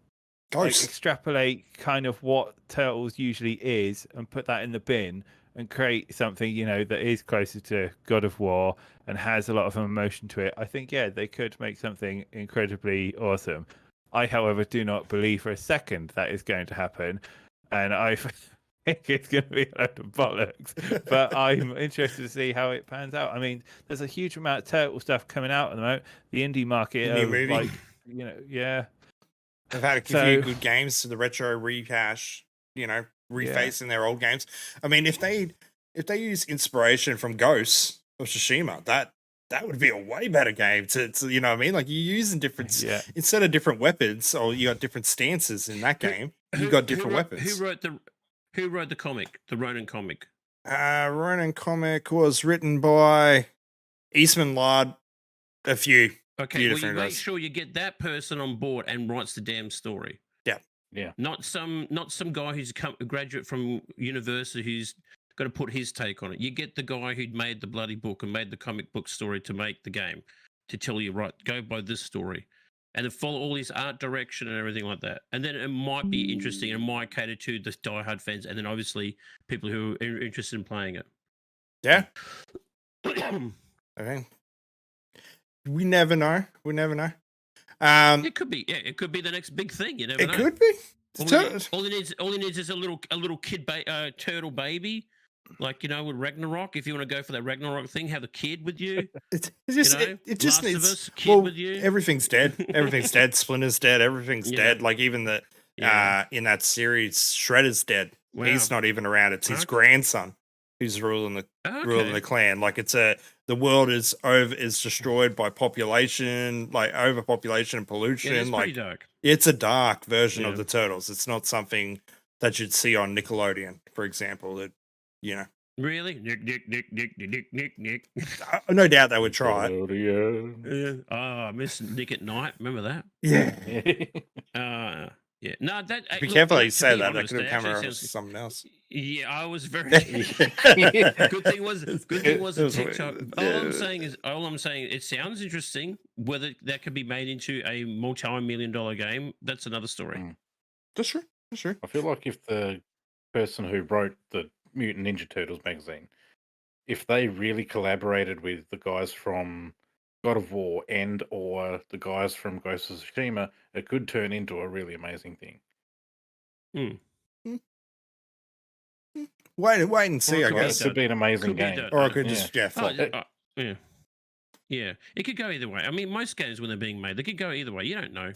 extrapolate kind of what Turtles usually is and put that in the bin and create something that is closer to God of War and has a lot of emotion to it, I think they could make something incredibly awesome. I, however, do not believe for a second that is going to happen, and I think it's going to be a load of bollocks. But I'm interested to see how it pans out. I mean, there's a huge amount of Turtle stuff coming out at the moment. The indie market, They've had a few good games to the retro rehash, refacing their old games. I mean, if they use inspiration from Ghosts of Tsushima, that would be a way better game to you know what I mean? Like, you're using different instead of different weapons, or you got different stances in that game. You got different weapons. Who wrote the comic, the Ronin comic? Ronin comic was written by Eastman Ladd. A few. Okay, well, you make sure you get that person on board and writes the damn story. Yeah. Yeah. Not some guy who's a graduate from university who's got to put his take on it. You get the guy who made the bloody book and made the comic book story to make the game, to tell you, right, go by this story, and then follow all his art direction and everything like that. And then it might be interesting and might cater to the diehard fans, and then obviously people who are interested in playing it. Yeah. I think we never know. We never know. It could be, it could be the next big thing. You never It know. could be. All he needs is a little kid turtle baby, like with Ragnarok. If you want to go for that Ragnarok thing, have a kid with you. It just Last just of needs Us, kid with you. Everything's dead. Everything's dead. Splinter's dead. Everything's dead. Like even the in that series, Shredder's dead. Wow. He's not even around. It's his grandson who's ruling the clan. Like the world is destroyed by population, like overpopulation and pollution. It's like pretty dark. it's a dark version of the Turtles. It's not something that you'd see on Nickelodeon, for example. That Really? Nick. No doubt they would try it. Yeah. Oh, I miss Nick at Night. Remember that? Yeah. Yeah. No, that. Be careful how you to say be that. That honest, could it have come actually around sounds- something else. Yeah, I was very. Good thing was was- TikTok. yeah. All I'm saying, it sounds interesting. Whether that could be made into a multi-million-dollar game, that's another story. That's true. That's true. I feel like if the person who wrote the Mutant Ninja Turtles magazine, if they really collaborated with the guys from God of War and or the guys from Ghost of Tsushima, it could turn into a really amazing thing. Wait and see, I could be guess. It could be an amazing Could be game. done. Or I could Yeah. just flop. Yeah. Yeah, it could go either way. I mean, most games when they're being made, they could go either way. You don't know.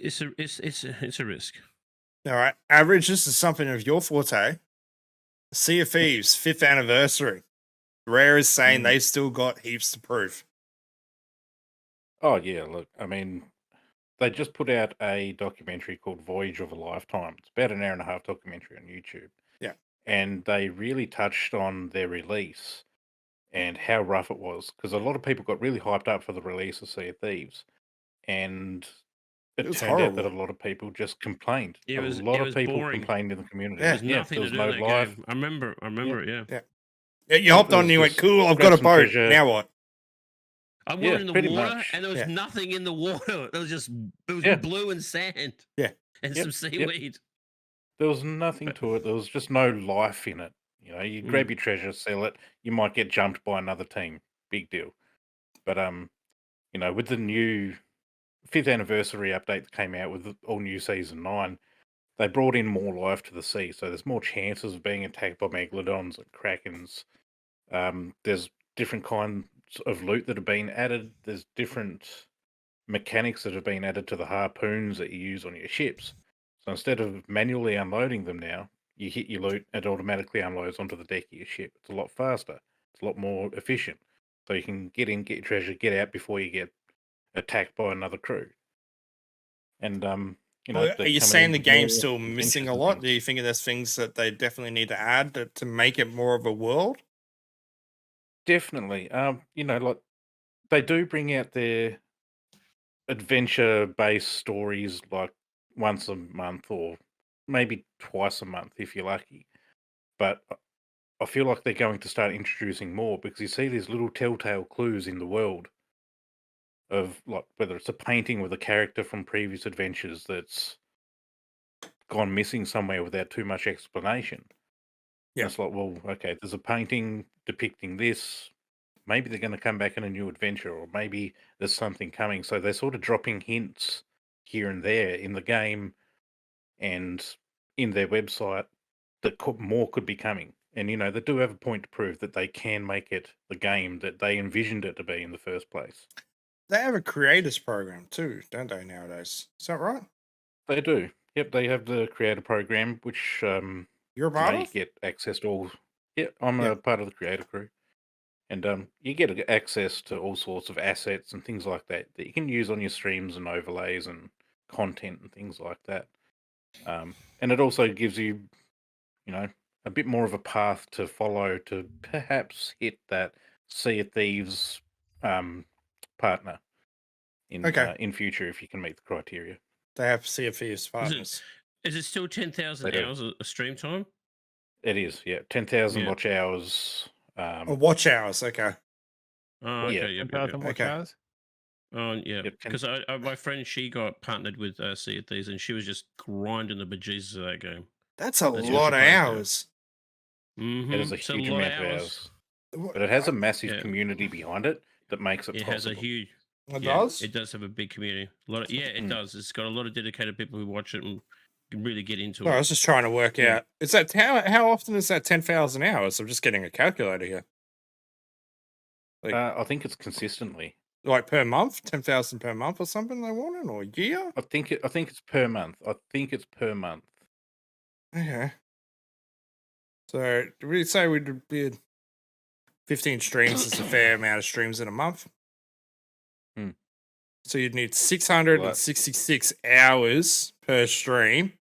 It's a risk. All right. Average, this is something of your forte. Sea of Thieves, 5th anniversary. Rare is saying they've still got heaps to prove. Oh yeah, look, I mean, they just put out a documentary called Voyage of a Lifetime. It's about an hour and a half documentary on YouTube. Yeah. And they really touched on their release and how rough it was, because a lot of people got really hyped up for the release of Sea of Thieves, and it was turned out that a horrible. lot of people just complained. It was- a lot it of was people boring. complained in the community. Yeah. There's nothing there to was do in no that life. game. I remember it. Yeah. Yeah, you hopped on and you went, just cool, I've grab got a some boat. treasure. Now what? I went Yeah, in the pretty water, much. and there was Yeah. nothing in the water. It was Yeah. blue and sand. Yeah. And Yep, some seaweed. There was nothing to it. There was just no life in it. You grab your treasure, sell it. You might get jumped by another team. Big deal. But with the new 5th anniversary update that came out with the all new season 9, they brought in more life to the sea. So there's more chances of being attacked by megalodons and krakens. There's different kinds of loot that have been added. There's different mechanics that have been added to the harpoons that you use on your ships. So instead of manually unloading them now, you hit your loot, it automatically unloads onto the deck of your ship. It's a lot faster. It's a lot more efficient. So you can get in, get your treasure, get out before you get attacked by another crew. And Well, they're are you coming saying in the with game's more still missing a adventures and lot? Do things. you think there's things that they definitely need to add to make it more of a world? Definitely. Like they do bring out their adventure-based stories like once a month or maybe twice a month if you're lucky. But I feel like they're going to start introducing more because you see these little telltale clues in the world of like whether it's a painting with a character from previous adventures that's gone missing somewhere without too much explanation. Yeah. It's like, well, okay, there's a painting depicting this. Maybe they're going to come back in a new adventure, or maybe there's something coming. So they're sort of dropping hints here and there in the game and in their website that more could be coming. And, they do have a point to prove that they can make it the game that they envisioned it to be in the first place. They have a creators program too, don't they, nowadays? Is that right? They do. Yep, they have the creator program, which You're a part you of? get access to all. Yeah, I'm Yeah. a part of the creator crew. And you get access to all sorts of assets and things like that you can use on your streams and overlays and content and things like that. And it also gives you, a bit more of a path to follow to perhaps hit that Sea of Thieves partner in Okay. in future if you can meet the criteria. They have Sea of Thieves partners. Is it still 10,000 They do. hours of stream time? It is, yeah. 10,000 Yeah. watch hours. Oh, watch hours. Okay. Oh, Yeah, okay. Yep, yep, 10,000 yep. watch Okay. hours? Oh, yeah. Yep, Because my friend, she got partnered with Sea of Thieves, and she was just grinding the bejesus of that game. That's a That's lot of crazy. hours. Mm-hmm. it is a It's a huge lot of amount of hours. hours. But it has a massive Yeah. community behind it that makes it It possible. has a huge. It Yeah, does? it does have a big community. A lot of, yeah, it Mm. does. It's got a lot of dedicated people who watch it and can really get into No, I it. was just trying to work Yeah. out. Is that how often is that 10,000 hours? I'm just getting a calculator here. I think it's consistently. Like per month, 10,000 per month or something they want it, or year? I think it's per month. I think it's per month. Okay. So do we say we did 15 streams is a fair amount of streams in a month? Hmm. So you'd need 666 hours per stream.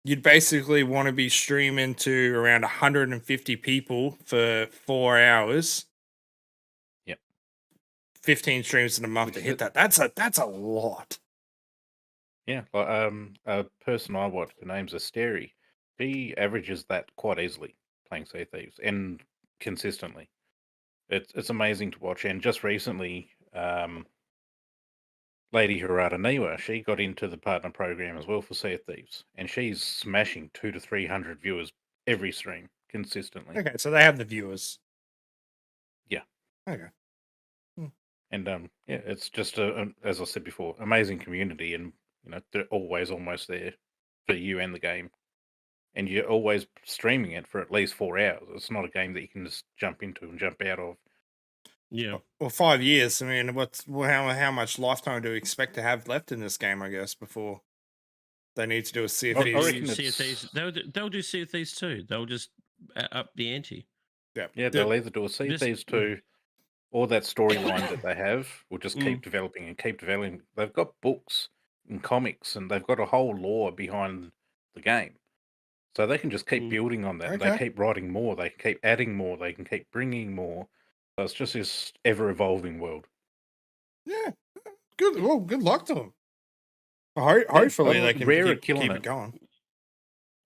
You'd basically want to be streaming to around 150 people for 4 hours. Yep. 15 streams in a month Which to is hit that. That's a lot. Yeah, like a person I watch, her name's Asteri. She averages that quite easily playing Sea of Thieves and consistently. It's amazing to watch. And just recently, Lady Harada Niwa, she got into the partner program as well for Sea of Thieves, and she's smashing 200 to 300 viewers every stream consistently. Okay, so they have the viewers. Yeah. Okay. And yeah, it's just as I said before, amazing community, and they're always almost there for you and the game, and you're always streaming it for at least 4 hours. It's not a game that you can just jump into and jump out of. Yeah. Well, 5 years. I mean, how much lifetime do we expect to have left in this game? I guess before they need to do a Sea of I Thieves. reckon Sea of it's- Thieves. They'll do Sea of Thieves too. They'll just up the ante. Yeah, they'll either do a Sea of Just- Thieves 2, or that storyline that they have will just keep developing and keep developing. They've got books and comics, and they've got a whole lore behind the game. So they can just keep building on that. And they Okay. keep writing more. They can keep adding more. They can keep bringing more. So it's just this ever-evolving world. Yeah, good. Well, good luck to them. Hopefully, they can Rare are keep killing it it. going.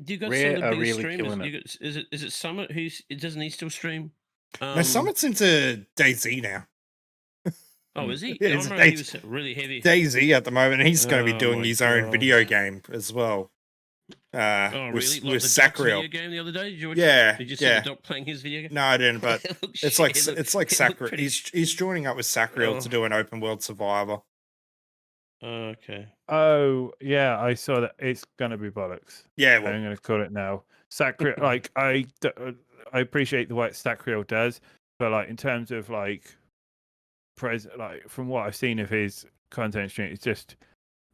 You got Rare some of are the biggest really streamers. killing You got, is it Summit? Doesn't he still stream? Now, Summit's into DayZ now. Oh, is he? Yeah, I it's remember he DayZ. was really heavy. DayZ at the moment. He's going to be Oh doing my his own God. video game as well. Oh, really? With Like the Doc's Sacriel. video game the other day? Did you watch Yeah, Did you see yeah. the Doc playing his video game? No, I didn't. But It looked it's like shit. It it's like looked Sacriel. pretty- He's joining up with Sacriel to Oh. do an open world survivor. Okay. Oh, yeah, I saw that. It's going to be bollocks. Yeah, well, I'm going to call it now. Sacriel, like, I appreciate the work Sacriel does, but, like, in terms of, like, like, from what I've seen of his content stream, it's just,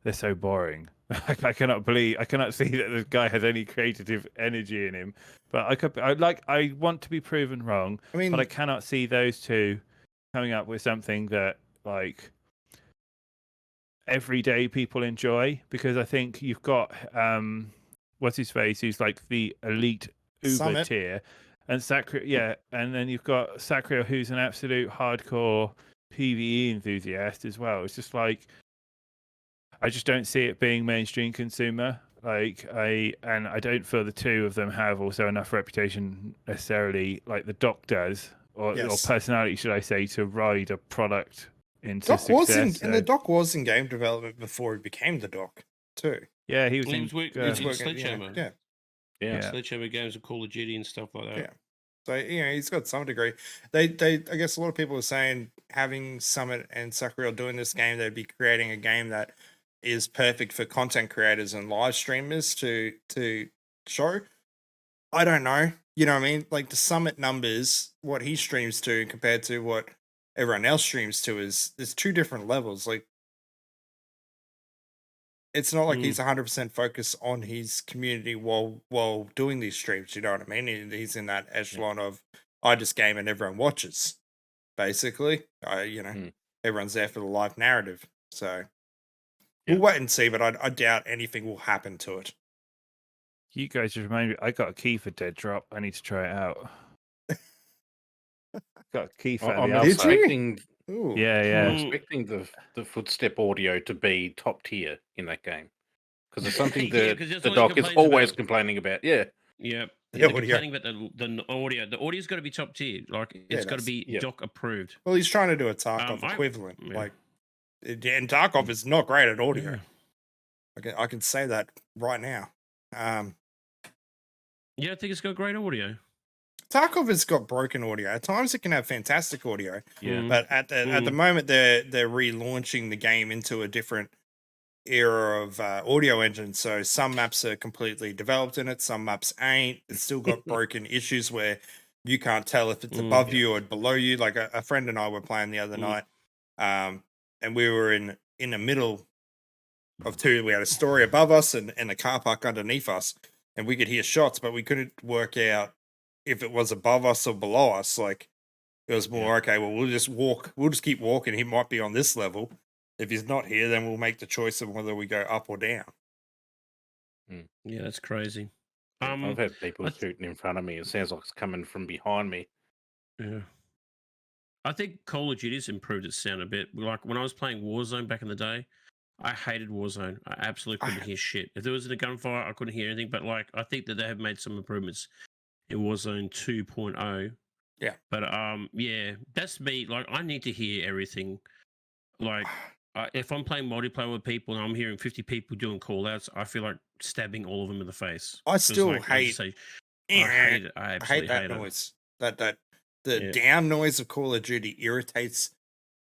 they're so boring. I cannot see that this guy has any creative energy in him. But I want to be proven wrong, I mean, but I cannot see those two coming up with something that, like, everyday people enjoy, because I think you've got what's his face, who's like the elite Uber Summit. tier, and Sacriel, and then you've got Sacriel, who's an absolute hardcore PvE enthusiast as well. It's just like, I just don't see it being mainstream consumer. Like, I don't feel the two of them have also enough reputation necessarily, like the Doc does, or Yes. personality, should I say, to ride a product into Doc success. was in, so- and the Doc was in game development before he became the Doc too. Yeah, he was He in. was work- uh, he was in Working- Sledgehammer. Yeah. Yeah. Yeah. Sledgehammer games of Call of Duty and stuff like that. Yeah. So he's got some degree. They I guess a lot of people are saying having Summit and Sacriel doing this game, they'd be creating a game that is perfect for content creators and live streamers to show. I don't know. You know what I mean? Like the Summit numbers, what he streams to compared to what everyone else streams to there's two different levels. Like it's not like he's 100% focused on his community while doing these streams. You know what I mean? He's in that echelon of I just game and everyone watches. Basically, everyone's there for the live narrative. So we'll wait and see. But I doubt anything will happen to it. You guys just remind me, I got a key for Dead Drop. I need to try it out. Got a key for I'm the Did alpha. you? expecting Ooh. Yeah, I'm yeah. expecting the footstep audio to be top tier in that game because it's something Yeah, that 'cause that's the what he doc is complains always about. complaining about. Yeah, Yeah. The They're audio. complaining about the audio. The audio's got to be top tier. Like Yeah, it's got to that's- be yeah. doc approved. Well, he's trying to do a Tarkov I- equivalent. yeah. Like, and Tarkov is not great at audio. Yeah. I can say that right now. Yeah, I think it's got great audio. Tarkov has got broken audio. At times, it can have fantastic audio, Yeah. Mm. but at the moment, they're relaunching the game into a different era of audio engine. So some maps are completely developed in it, some maps ain't. It's still got broken issues where you can't tell if it's above you or below you. Like a friend and I were playing the other night, and we were in the middle of two. We had a story above us and a car park underneath us, and we could hear shots, but we couldn't work out if it was above us or below us. Like it was more okay. Well, we'll just walk. We'll just keep walking. He might be on this level. If he's not here, then we'll make the choice of whether we go up or down. Yeah, that's crazy. I've had people I th- shooting in front of me. It sounds like it's coming from behind me. Yeah. I think Call of Duty's improved its sound a bit. Like when I was playing Warzone back in the day, I hated Warzone. I absolutely couldn't hear shit. If there was a gunfire, I couldn't hear anything. But like, I think that they have made some improvements in Warzone 2.0. Yeah. But yeah, that's me. Like, I need to hear everything. Like, if I'm playing multiplayer with people and I'm hearing 50 people doing call outs, I feel like stabbing all of them in the face. I 'Cause, still like, I just hate. say, I hate it. I I hate absolutely that hate it. noise. The Yeah. down noise of Call of Duty irritates.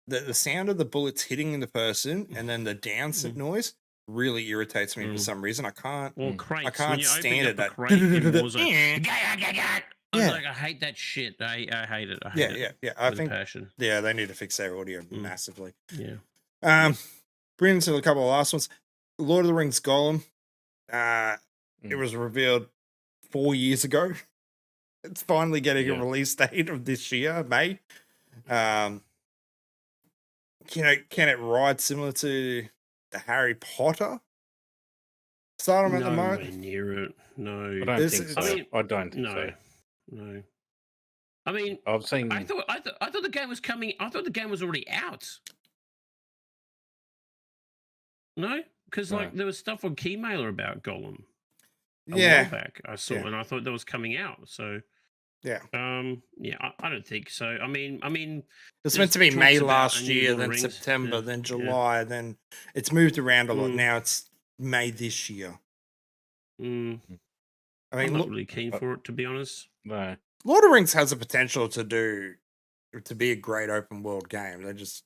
The sound of the bullets hitting the person and then the down noise really irritates me for some reason. I can't. Well, crates. I can't when you stand open it. up a crate in Warzone, Yeah. I'm like, I hate that shit. I hate it. I hate it. Yeah. I with a think passion. they need to fix their audio massively. Yeah. Bring into a couple of last ones. Lord of the Rings Gollum. It was revealed 4 years ago. It's finally getting a release date of this year, May. Can it ride similar to the Harry Potter stardom at the moment? Nowhere near it. No. I don't think so. I don't think so. No. I mean, I've seen. I thought the game was coming. I thought the game was already out. No, because like there was stuff on Keymailer about Gollum. A while back I saw, and I thought that was coming out. So yeah, I don't think so. I mean, it's meant to be May last year, Lord of then the Rings. September, then July, then it's moved around a lot. Now it's May this year. I mean, I'm not really keen for it, to be honest. No. Lord of the Rings has the potential to be a great open world game. They just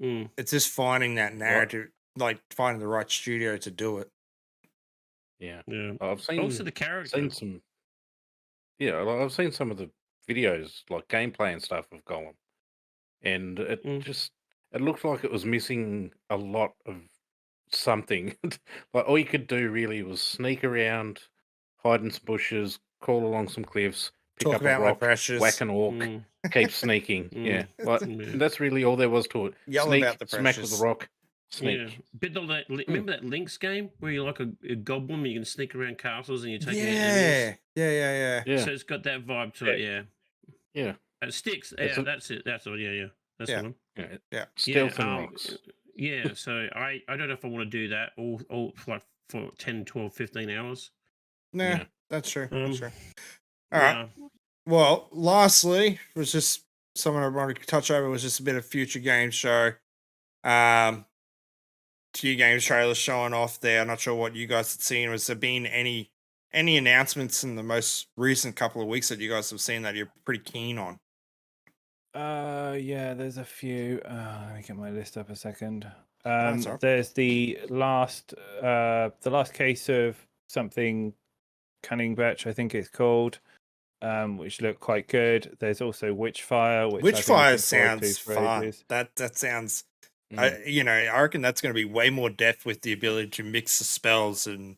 it's just finding that narrative, like finding the right studio to do it. Yeah. I've seen also the character. I've seen some of the videos, like gameplay and stuff of Gollum, and it looked like it was missing a lot of something. Like all you could do really was sneak around, hide in some bushes, crawl along some cliffs, pick Talk up about a rock, my precious. whack an orc, keep sneaking. That's really all there was to it. Yell Sneak, about the smack precious. with a rock, sneak. Yeah, bit of that. Remember that Lynx game where you're like a goblin, and you can sneak around castles and you're taking out enemies? Yeah. So it's got that vibe to it. Yeah. Sticks. That's it. That's all. Yeah. That's the one. Yeah. Stealth and rocks. Yeah. So I don't know if I want to do that all for 10, 12, 15 hours. Nah, that's true. That's true. All yeah. right. Well, lastly, was just someone I wanted to touch over was just a bit of future games show. Few games trailers showing off there. I'm not sure what you guys had seen. Was there been any announcements in the most recent couple of weeks that you guys have seen that you're pretty keen on? Yeah, there's a few. Let me get my list up a second. That's all right. There's the last case of something Cunning Batch, I think it's called, which looked quite good. There's also Witchfire, which Witchfire sounds fun. That sounds. I reckon that's going to be way more depth with the ability to mix the spells and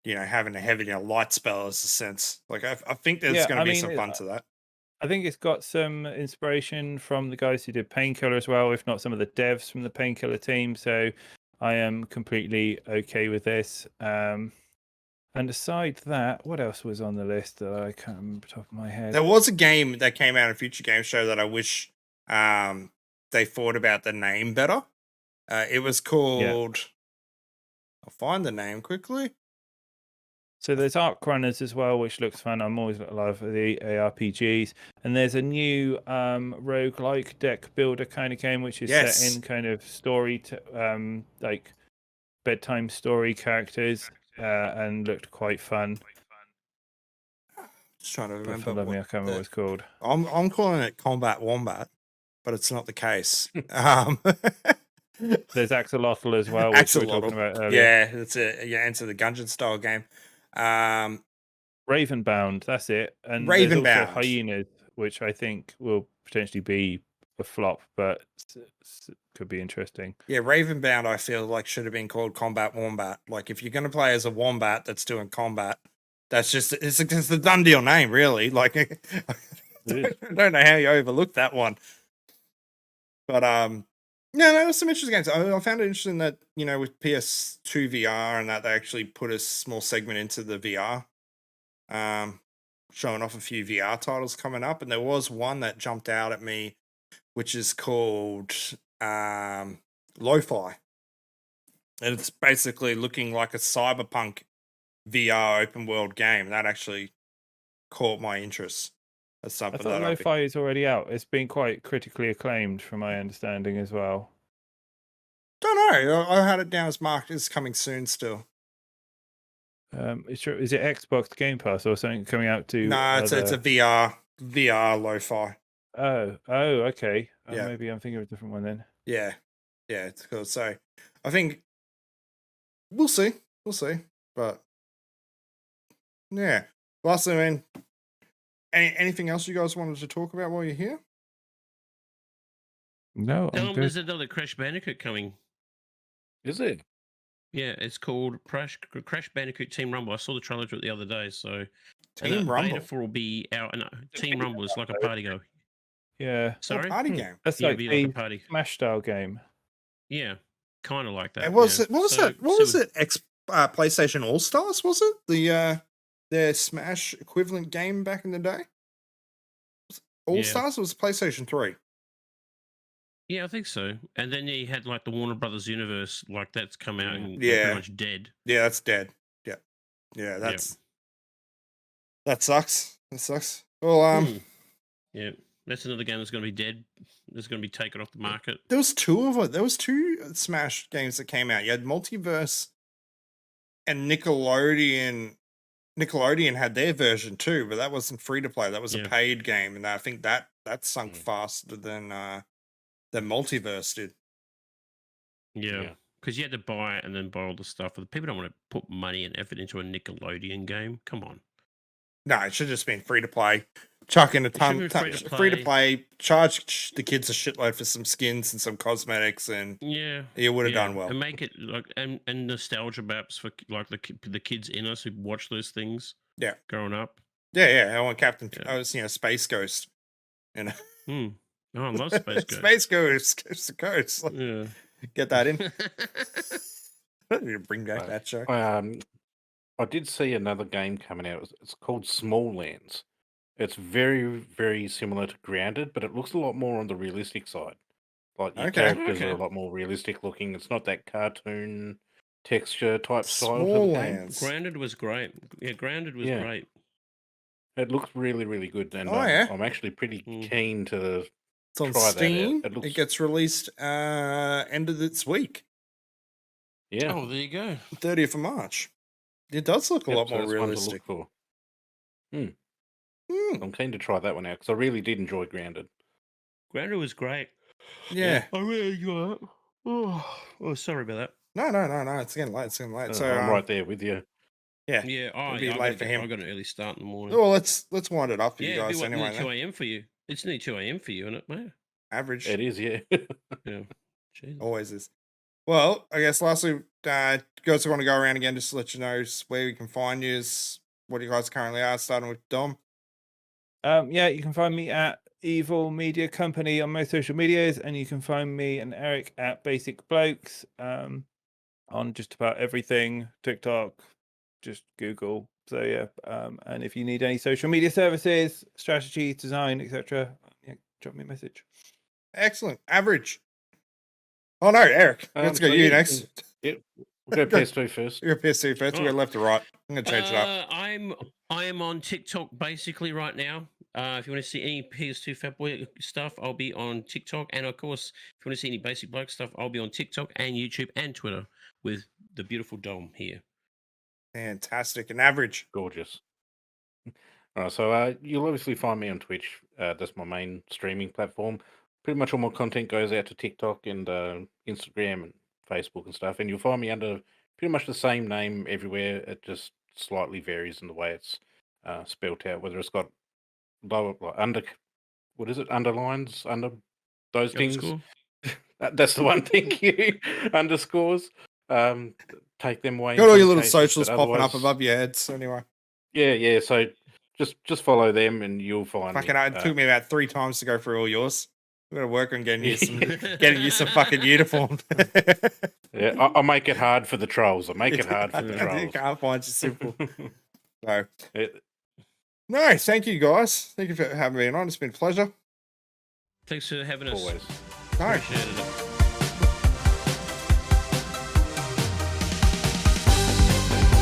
having a heavy light spell as a sense. Like I think there's going to be some fun to that. I think it's got some inspiration from the guys who did Painkiller as well, if not some of the devs from the Painkiller team. So I am completely okay with this. And aside that, what else was on the list that I can't remember off the top of my head? There was a game that came out in Future Game Show that I wish they thought about the name better. It was called. I'll find the name quickly. So there's Arc Runners as well, which looks fun. I'm always love the ARPGs. And there's a new roguelike deck builder kind of game, which is Yes. set in kind of story, like bedtime story characters, and looked quite fun. Just trying to But remember. for love me, I what can't remember what it's called. I'm calling it Combat Wombat, but it's not the case. There's Axolotl as well, which we were talking about earlier. Yeah, it's Enter the Gungeon style game. Ravenbound, that's it. And there's also Ravenbound. Hyenas, which I think will potentially be a flop, but could be interesting. Yeah, Ravenbound, I feel like should have been called Combat Wombat. Like, if you're going to play as a wombat that's doing combat, that's just it's a done deal name, really. Like, I don't know how you overlooked that one. But yeah, there was some interesting games. I found it interesting that, you know, with PS2 VR and that they actually put a small segment into the VR, showing off a few VR titles coming up, and there was one that jumped out at me, which is called Lo-Fi, and it's basically looking like a cyberpunk VR open world game. That actually caught my interest. That's I something thought that Lo-Fi is already out. It's been quite critically acclaimed, from my understanding as well. don't know. I had it down as marked as coming soon still. Is it Xbox Game Pass or something coming out to? No, it's a VR Lo-Fi. Oh, okay. Yeah. Maybe I'm thinking of a different one then. Yeah, it's cool. So I think we'll see, but yeah. Lastly, I mean, anything else you guys wanted to talk about while you're here? No, I'm good. There's another Crash Bandicoot coming. Is it? Yeah, it's called Crash Bandicoot Team Rumble. I saw the trailer to it the other day. So Team Rumble, Beta 4 will be out. And Team Rumble is like a party go. Yeah, Sorry, party game. that's yeah, like it'll the be like a party. Smash style game. Yeah, kind of like that. And was yeah. it? What was So- it? What so- was it? PlayStation All Stars, was it? Their Smash equivalent game back in the day. All Yeah. Stars was PlayStation 3. Yeah, I think so. And then you had like the Warner Brothers universe, like that's come out and Yeah. pretty much dead. Yeah, that's dead. Yeah, that sucks. That sucks. Well, Yeah, that's another game that's going to be dead. That's going to be taken off the market. there was two of it. There was two Smash games that came out. You had Multiverse and Nickelodeon. Nickelodeon had their version too, but that wasn't free to play. That was a Yeah. paid game, and I think that sunk faster than Multiverse did. Yeah. Yeah. Because you had to buy it and then buy all the stuff. People don't want to put money and effort into a Nickelodeon game. Come on. No, it should have just been free to play. Chuck in a ton, should've been free to play. Charge the kids a shitload for some skins and some cosmetics, and Yeah. you would have done well. And make it like and nostalgia maps for like the kids in us who watch those things. Yeah. Growing up. Yeah. I want Captain. Yeah. I was, Space Ghost. You know, Hmm. Oh, I love Space Ghost. Space Ghost, Coast to Coast. Like, Yeah. get that in. I need to bring back that show. I did see another game coming out. It's called Small Lands. It's very, very similar to Grounded, but it looks a lot more on the realistic side. Like your Okay. characters are Okay. a lot more realistic looking. It's not that cartoon texture type style to Small the game. Lands. Grounded was great. Yeah, Grounded was Yeah. great. It looks really, really good, and Oh, yeah? I'm actually pretty Mm. keen to. It's on Try that out. Steam. It looks- It gets released end of this week, Yeah, Oh, there you go. 30th of March. It does look a Yep, lot so more that's one to realistic. look for. Hmm. I'm keen to try that one out because I really did enjoy Grounded. Grounded was great. Yeah. I really enjoyed it. Oh, sorry about that. No. It's getting late. So I'm right there with you. yeah. Yeah, It'll be late for him. I got an early start in the morning. Well, let's wind it up for you yeah, it'd guys be what, anyway. nearly 2 a.m. for you. It's nearly 2 a.m. for you, isn't it, mate? Average It is, yeah. Yeah. Jesus. always is. Well, I guess lastly, guys want to go around again just to let you know where we can find you, what you guys currently are. Starting with Dom. Yeah, you can find me at Evil Media Company on most social medias, and you can find me and Eric at Basic Blokes on just about everything. TikTok, just Google. So yeah, and if you need any social media services, strategy, design, etc., yeah, drop me a message. Excellent. Average. Oh no, Eric. Let's go So you yeah, next. Yeah, we'll go PS2 first. You're a PS2 first. We'll go left to right. I'm gonna change it up. I am on TikTok basically right now. If you want to see any PS2 Fatboy stuff, I'll be on TikTok, and of course, if you want to see any Basic Bloke stuff, I'll be on TikTok and YouTube and Twitter with the beautiful Dom here. Fantastic. And average. Gorgeous. All right, so you'll obviously find me on Twitch. That's my main streaming platform. Pretty much all my content goes out to TikTok and Instagram and Facebook and stuff. And you'll find me under pretty much the same name everywhere. It just slightly varies in the way it's spelt out. Whether it's got lower, like what is it? Underlines under those things. Underscore? That's the one. Thank you. Underscores. Take them away. Got in all some your little cases, socials but popping up otherwise- above your heads. Anyway, Yeah. So just follow them, and you'll find. fucking, me. it took me about 3 times to go through all yours. We're gonna work on getting you some fucking uniform. Yeah, I'll make it hard for the trolls. I'll make it hard for the You trolls. can't find you simple. So, Yeah, no, thank you guys. Thank you for having me on. It's been a pleasure. Thanks for having us. always. No, Appreciate it.